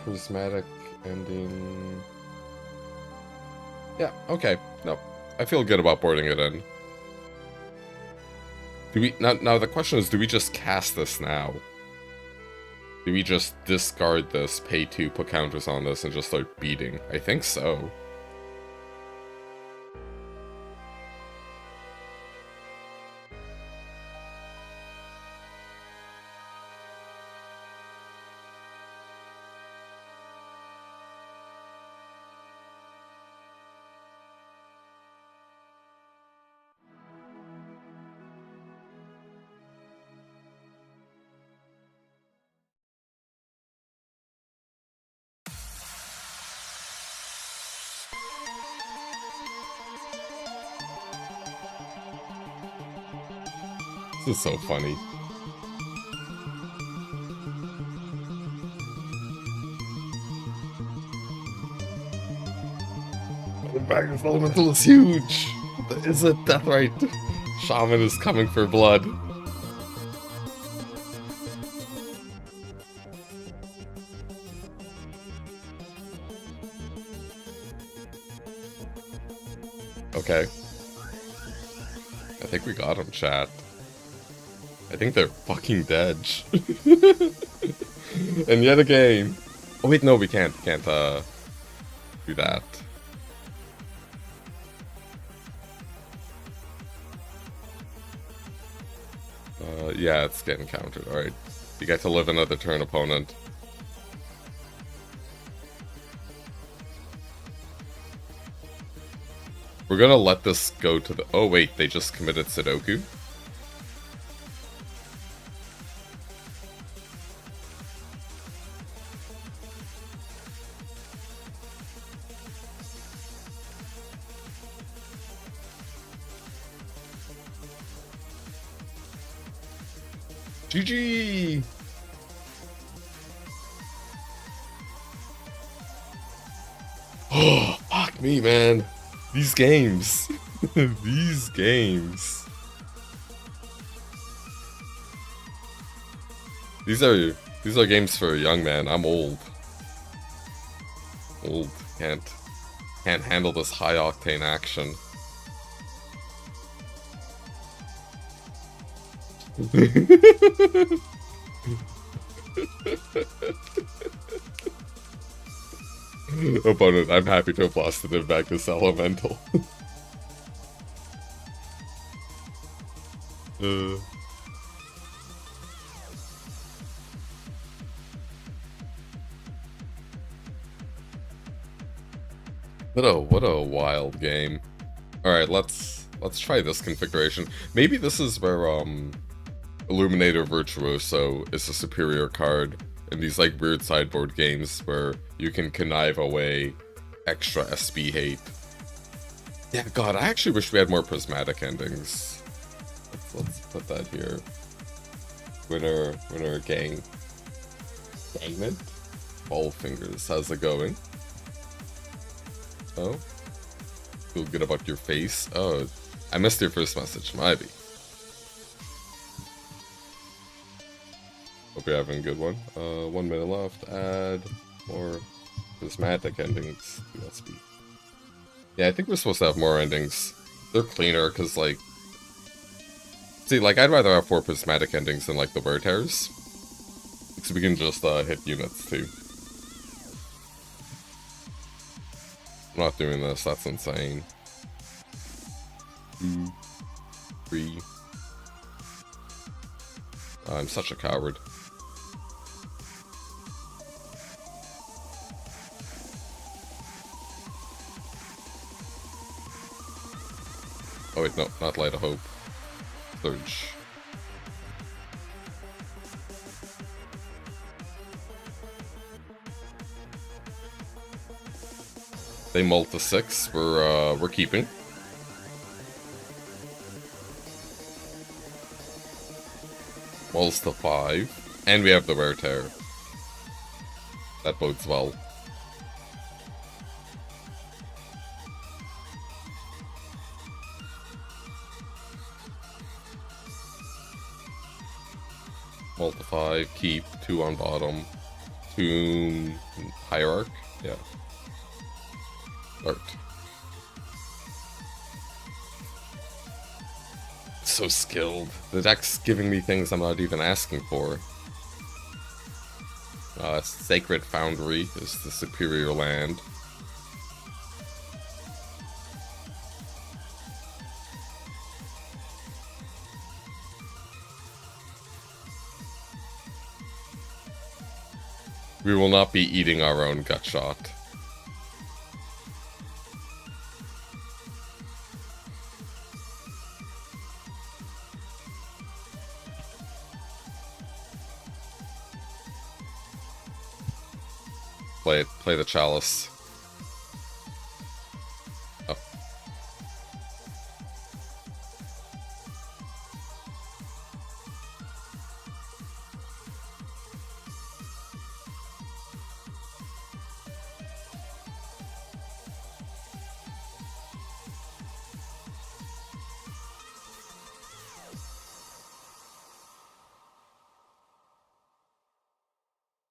Prismatic ending. Yeah, okay. No. I feel good about boarding it in. Do we now the question is, do we just cast this now? Do we just discard this, pay 2, put counters on this, and just start beating? I think so. This is so funny. Nivmagus Elemental is huge! Is it death right? Shaman is coming for blood. Okay. I think we got him, chat. I think they're fucking dead. And yet again. Oh wait, no, we can't. Can't do that. Yeah, it's getting countered. Alright. You get to live another turn, opponent. We're gonna let this go to the... Oh wait, they just committed Sudoku? GG! Oh, fuck me, man. These games. These games. These are games for a young man. I'm old. Old. Can't handle this high octane action. Opponent, I'm happy to have lost the Nivmagus Elemental. What a wild game. Alright, let's try this configuration. Maybe this is where Illuminator Virtuoso is a superior card in these like weird sideboard games where you can connive away extra SB hate. Yeah, god, I actually wish we had more prismatic endings. Let's put that here. Winner, gangment? Ball fingers, how's it going? Oh? Feel good about your face? Oh, I missed your first message, maybe. Hope you're having a good one. 1 minute left. Add more prismatic endings to SB. Yeah, I think we're supposed to have more endings. They're cleaner, because, like... See, like, I'd rather have 4 prismatic endings than, like, the wear tears. So we can just, hit units, too. I'm not doing this, that's insane. 2, 3... I'm such a coward. Oh wait, no, not Light of Hope. Surge. They mull to 6. We're keeping. Mulls to 5. And we have the Wear Tear. That bodes well. Mull to 5, keep, 2 on bottom. Tomb, Hierarch, yeah. Art. So skilled. The deck's giving me things I'm not even asking for. Sacred Foundry is the superior land. We will not be eating our own gut shot. Play the Chalice. Oh.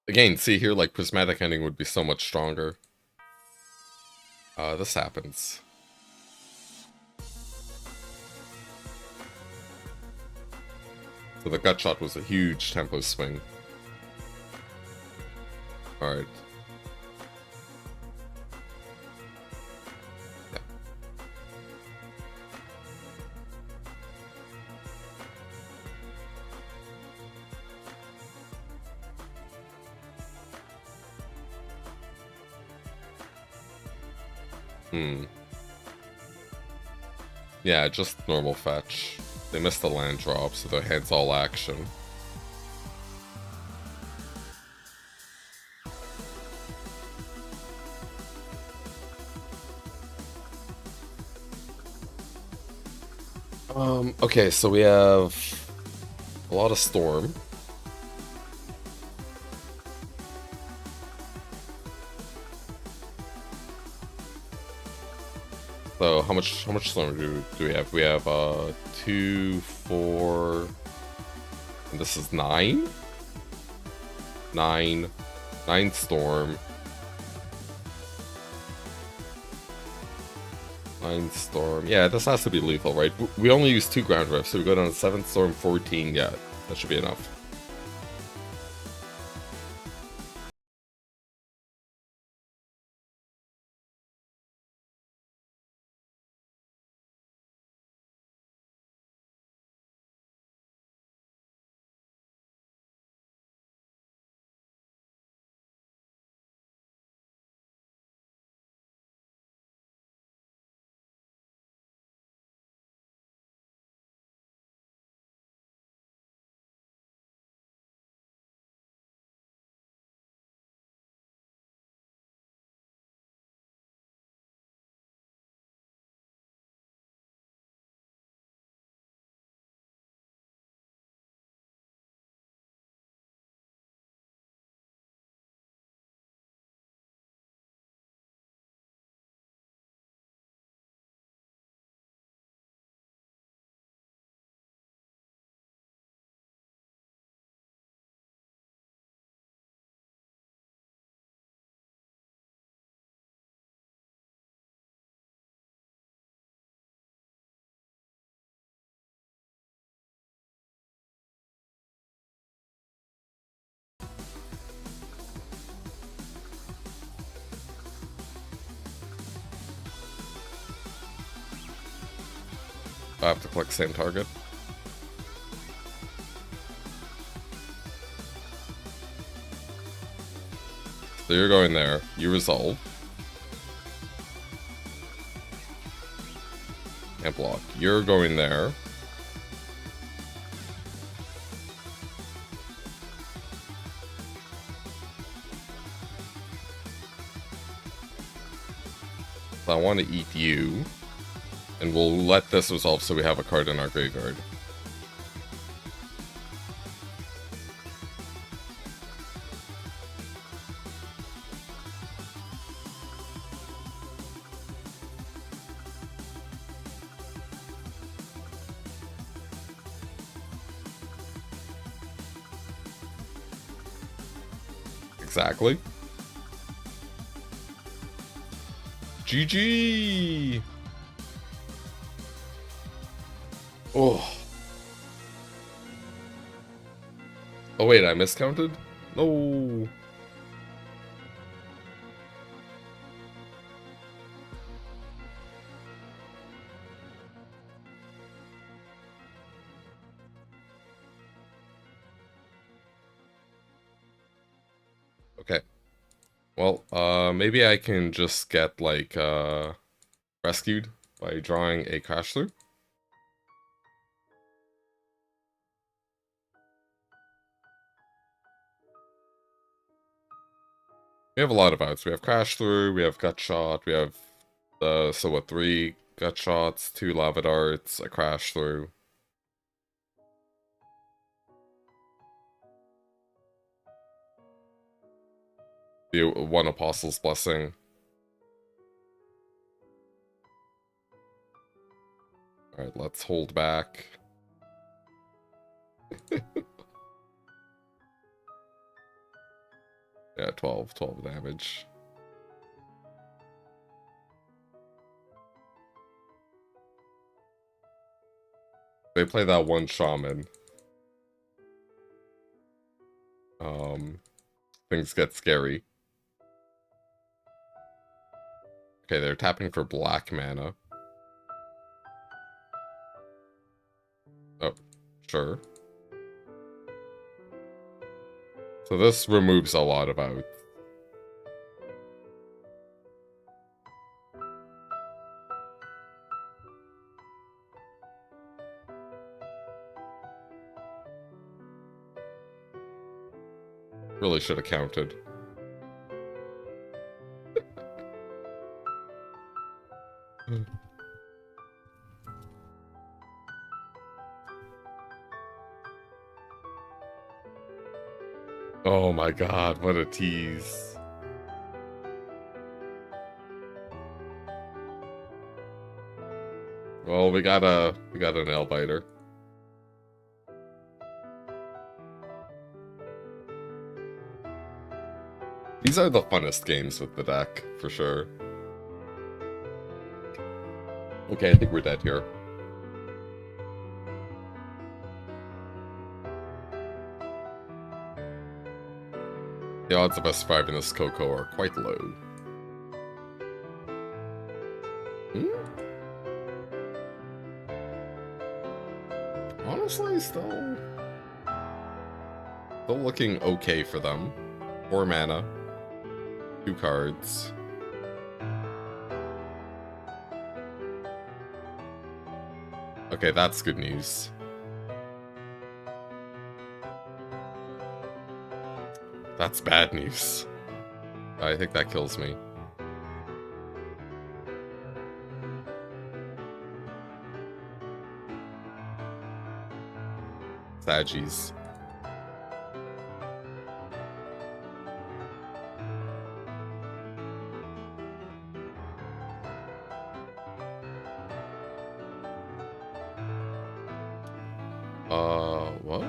Again, see here, like, Prismatic Ending would be so much stronger. This happens. So the gut shot was a huge tempo swing. Alright. Yeah, just normal fetch. They missed the land drop, so their head's all action. Okay, so we have a lot of Storm. So how much storm do we have? We have 2, 4, and this is 9? 9 storm. 9 storm. Yeah, this has to be lethal, right? We only use 2 ground rifts, so we go down to 7 storm, 14. Yeah, that should be enough. I have to click same target. So you're going there. You resolve. And block. You're going there. So I want to eat you. And we'll let this resolve so we have a card in our graveyard. Exactly. GG! Oh. Oh wait, I miscounted? No. Okay. Well, maybe I can just get, like, rescued by drawing a crash through. We have a lot of outs. We have crash through, we have gut shot, we have, so what, 3 gut shots, 2 lava darts, a crash through. The 1 Apostle's Blessing. Alright, let's hold back. Yeah, 12 damage. They play that 1 shaman. Things get scary. Okay, they're tapping for black mana. Oh, sure. So this removes a lot of outs. Really should have counted. Oh my god, what a tease. Well, we got a nail biter. These are the funnest games with the deck, for sure. Okay, I think we're dead here. The odds of us surviving this Coco are quite low. Honestly, still looking okay for them. 4 mana. 2 cards. Okay, that's good news. That's bad news. I think that kills me. Saggies. What?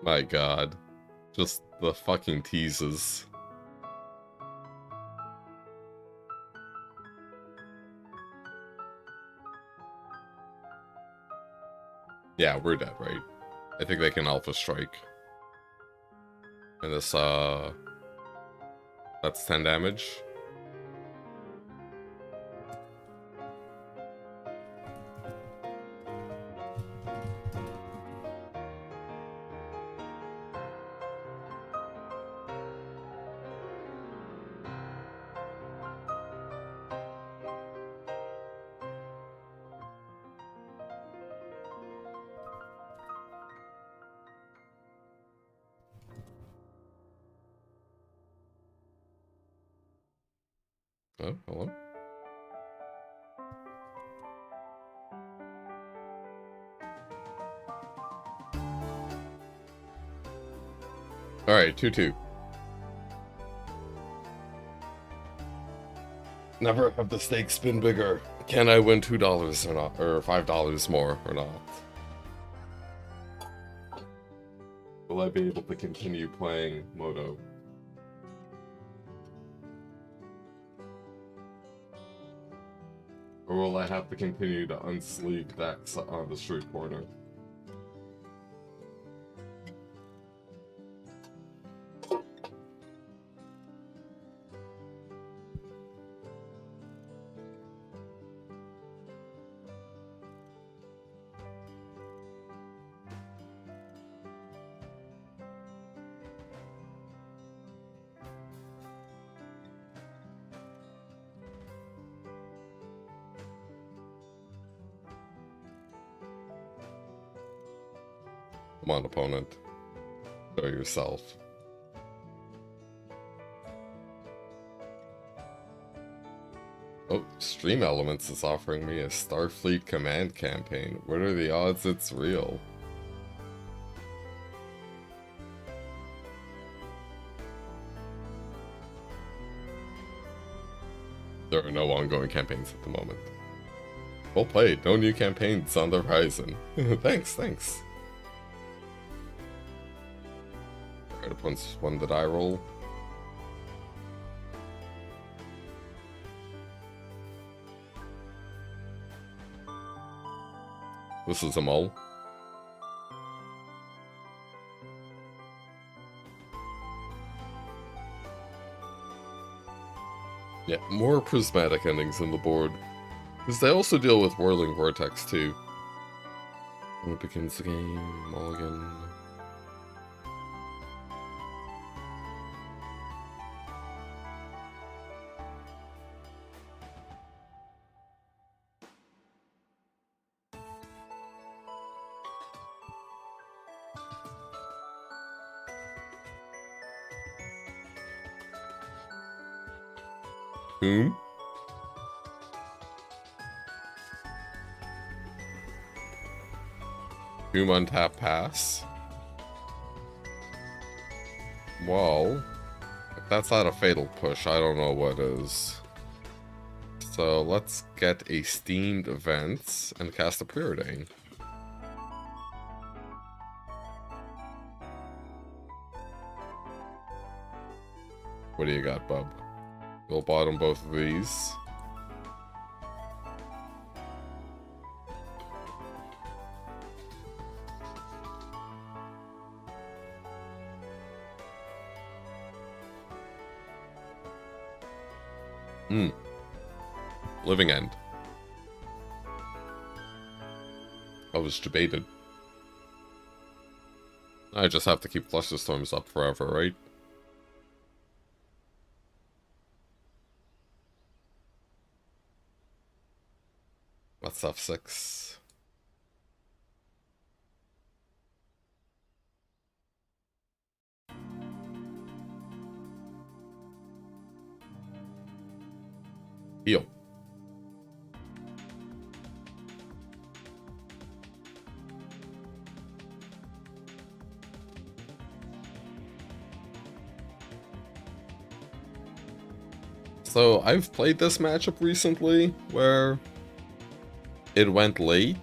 My god. Just the fucking teases. Yeah, we're dead, right? I think they can Alpha Strike. And this, that's 10 damage. Oh, hello? Alright, 2-2. Never have the stakes been bigger. Can I win $2 or not? Or $5 more or not? Will I be able to continue playing Moto? Or will I have to continue to unsleeve decks on the street corner? Come on, opponent. Show yourself. Oh, Stream Elements is offering me a Starfleet Command campaign. What are the odds it's real? There are no ongoing campaigns at the moment. Well played. No new campaigns on the horizon. Thanks. Alright, once one the die roll. This is a mull. Yeah, more prismatic endings on the board. Because they also deal with Whirling Vortex too. When it begins the game, mulligan. Whom? 2 untap pass. Well, if that's not a fatal push, I don't know what is. So let's get a Steamed Events and cast a Preordain. What do you got, bub? We'll bottom both of these. Living End. I was debated. I just have to keep Flusterstorms up forever, right? That's F6. Heal. So I've played this matchup recently where it went late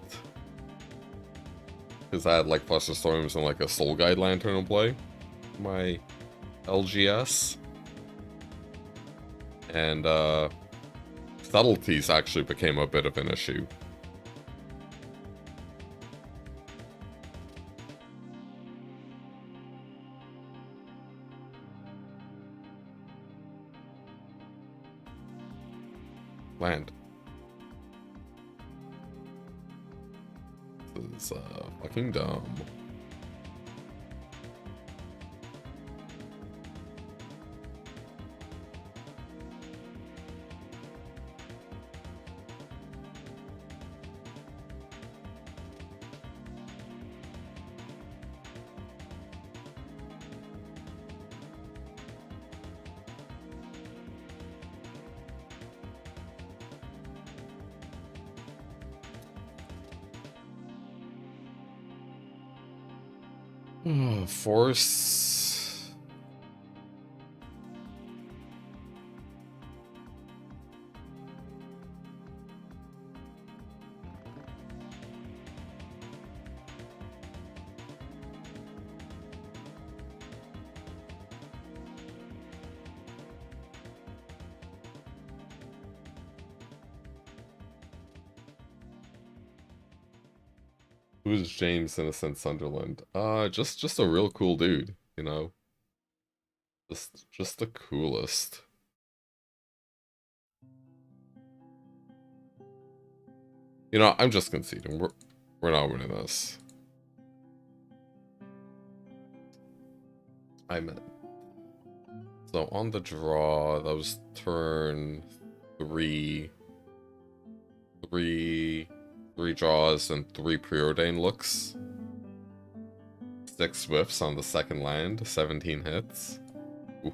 because I had like Flusterstorms and like a Soul Guide Lantern in play. My LGS. And subtleties actually became a bit of an issue. Land. This is fucking dumb. Force. Who's James Innocent Sunderland? Just a real cool dude, you know? Just the coolest. You know, I'm just conceding. We're not winning this. So on the draw, that was turn 3. 3 draws and 3 preordain looks. 6 whiffs on the second land, 17 hits. Ooh.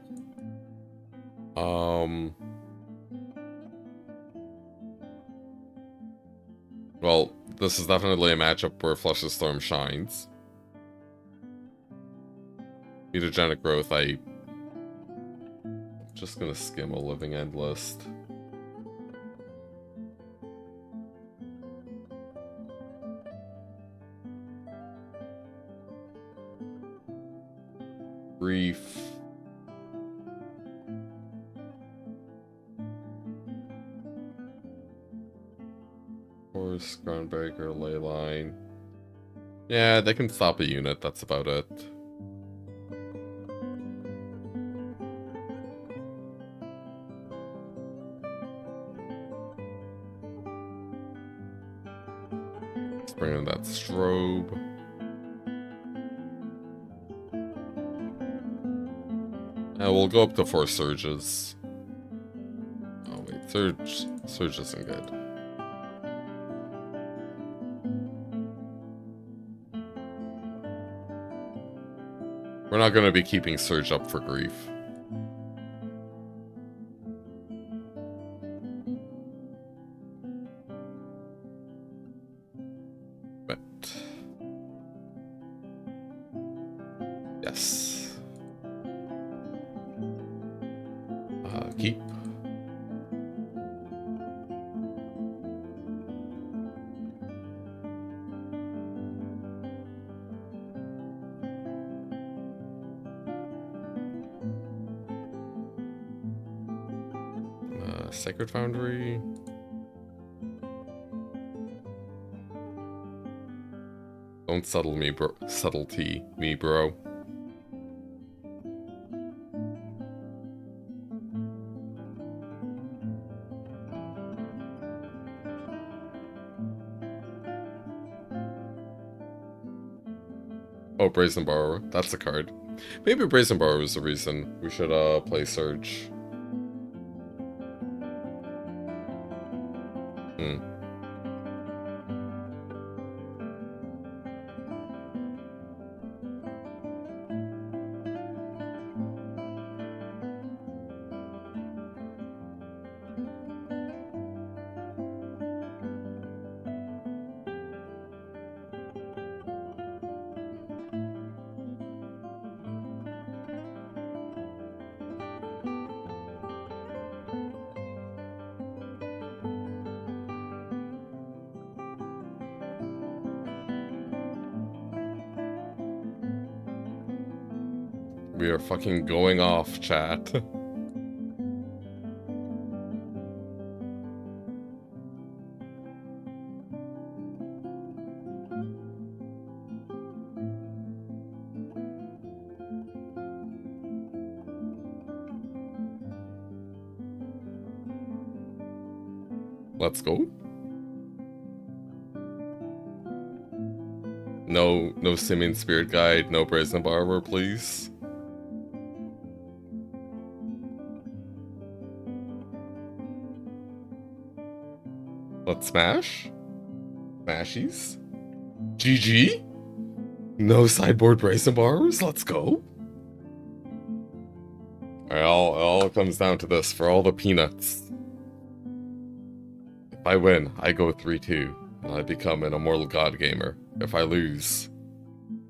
Well, this is definitely a matchup where Flusterstorm shines. Mutagenic Growth, I'm just gonna skim a Living End list. Grief. Horse, Groundbreaker, Leyline. Yeah, they can stop a unit, that's about it. Let's bring in that strobe. We'll go up to 4 surges. Oh wait, surge isn't good. We're not going to be keeping surge up for grief. But Yes. Keep. Sacred Foundry. Don't subtlety me, bro. Oh, Brazen Borrower. That's a card. Maybe Brazen Borrower is the reason we should play Surge. We are fucking going off, chat. Let's go. No Simian Spirit Guide, no Brazen Borrower, please. Let's smash. Smashies. GG. No sideboard Brazen Borrowers. Let's go. Alright, all comes down to this for all the peanuts. If I win, I go 3-2, and I become an immortal god gamer. If I lose,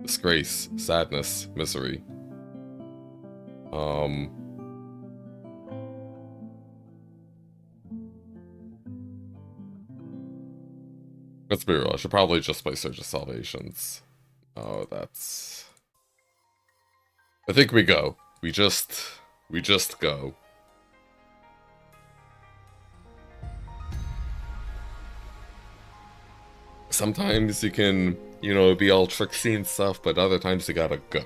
disgrace, sadness, misery. Let's be real, I should probably just play Surge of Salvations. Oh, that's... I think we go. We just go. Sometimes you can, you know, be all tricksy and stuff, but other times you gotta go.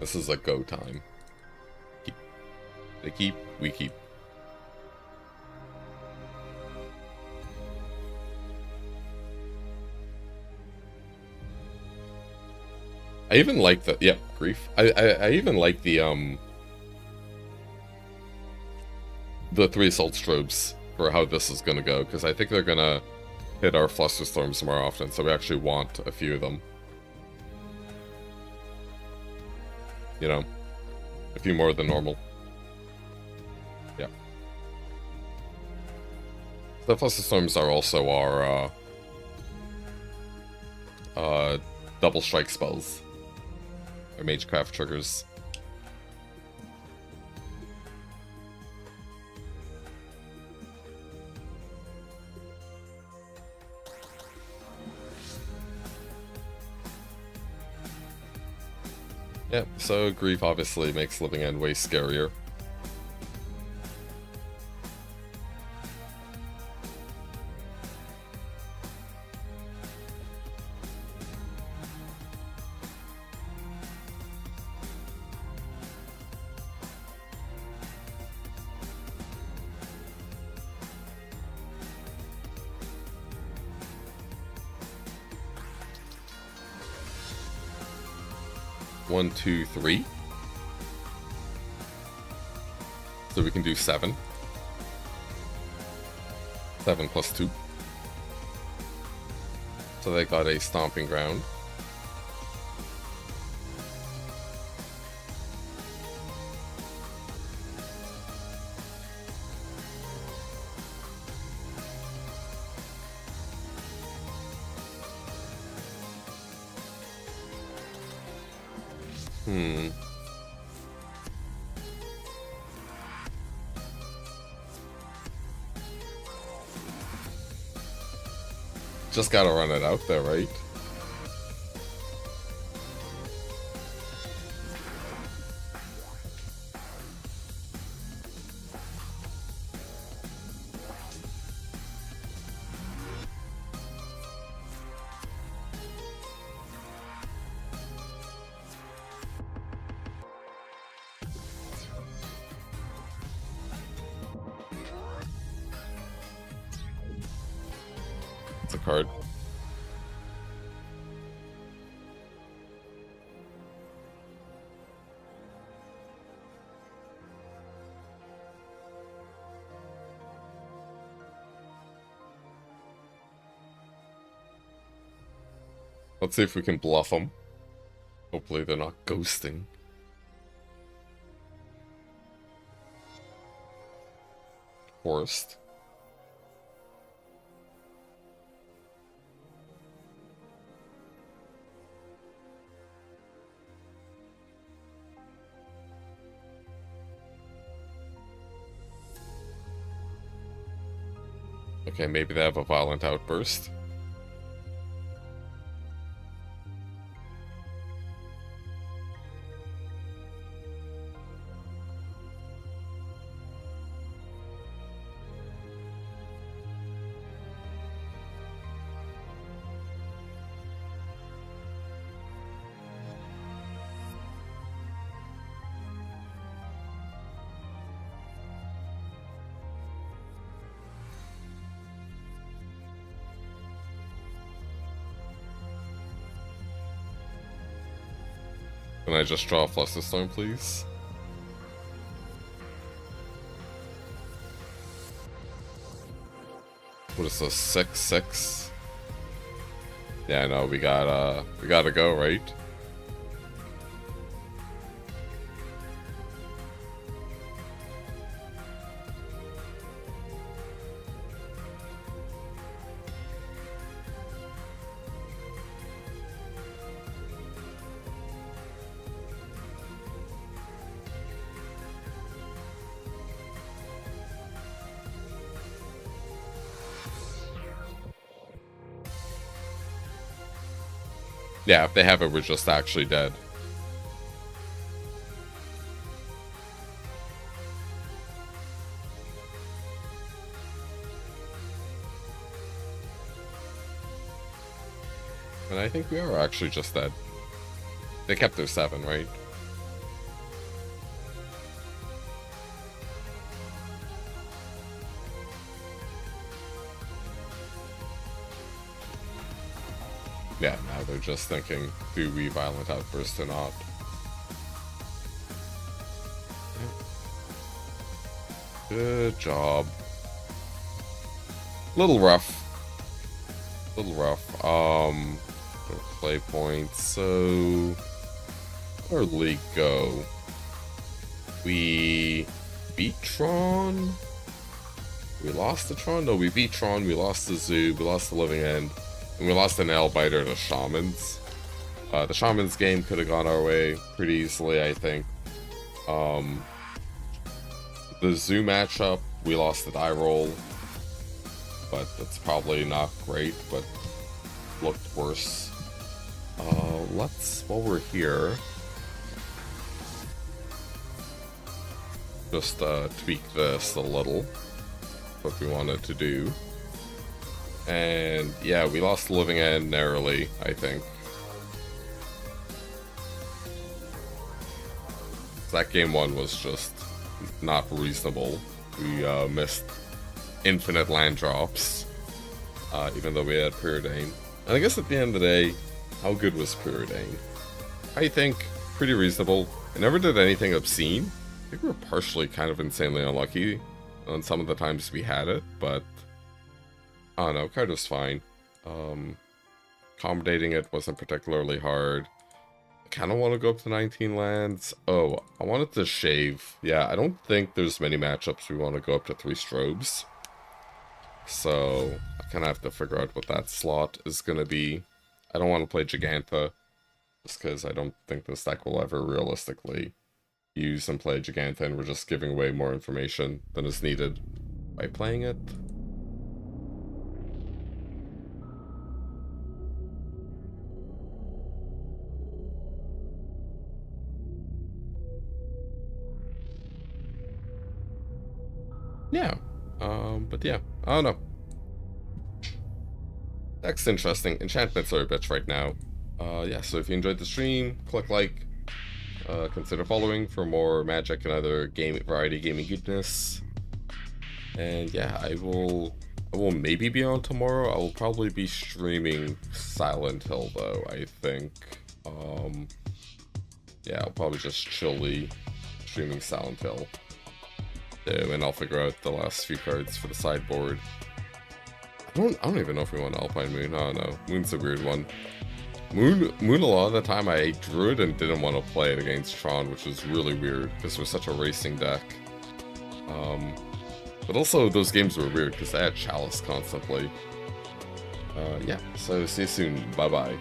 This is a go time. Keep. They keep, we keep. I even like the, yeah, grief. I even like the 3 Assault Strobes for how this is gonna go, because I think they're gonna hit our Flusterstorms more often, so we actually want a few of them. You know, a few more than normal. Yeah. The Flusterstorms are also our double strike spells. Our Magecraft triggers. Yeah, so grief obviously makes living end way scarier. One, two, three. So we can do 7. 7 plus 2. So they got a Stomping Ground. Just gotta run it out there, right? It's a card. Let's see if we can bluff them. Hopefully they're not ghosting. Forest. Okay, maybe they have a violent outburst. Can I just draw a Flusterstorm, please? What is this, 6/6? Yeah, no, we gotta go, right? Yeah, if they have it, we're just actually dead. And I think we are actually just dead. They kept their 7, right? Yeah, now they're just thinking, do we violent outburst or not? Good job. Little rough. Little rough. Play points, so... Where did league go? We beat Tron? We lost the Tron? No, we beat Tron, we lost the Zoo, we lost the Living End. And we lost an Nailbiter to Shamans. The Shamans game could have gone our way pretty easily, I think. The Zoo matchup, we lost the die roll. But that's probably not great, but looked worse. Let's, while we're here, just tweak this a little. What we wanted to do. And yeah, we lost the Living End narrowly, I think. That game 1 was just not reasonable. We missed infinite land drops, even though we had Preordain. And I guess at the end of the day, how good was Preordain? I think pretty reasonable. It never did anything obscene. I think we were partially kind of insanely unlucky on some of the times we had it, but I don't know, card was fine. Accommodating it wasn't particularly hard. I kind of want to go up to 19 lands. Oh, I wanted to shave. Yeah, I don't think there's many matchups we want to go up to 3 strobes. So, I kind of have to figure out what that slot is going to be. I don't want to play Gigantha. just because I don't think this deck will ever realistically use and play Giganta, we're just giving away more information than is needed by playing it. Yeah, but yeah, I don't know. Deck's interesting. Enchantments are a bitch right now. Yeah, so if you enjoyed the stream, click like, consider following for more Magic and other variety gaming goodness. And yeah, I will maybe be on tomorrow. I will probably be streaming Silent Hill though, I think. Yeah, I'll probably just chilly streaming Silent Hill. And I'll figure out the last few cards for the sideboard. I don't even know if we want Alpine Moon. I don't know. Moon's a weird one. Moon a lot of the time I drew it and didn't want to play it against Tron, which was really weird because it was such a racing deck. But also those games were weird because I had Chalice constantly. Yeah, so see you soon. Bye bye.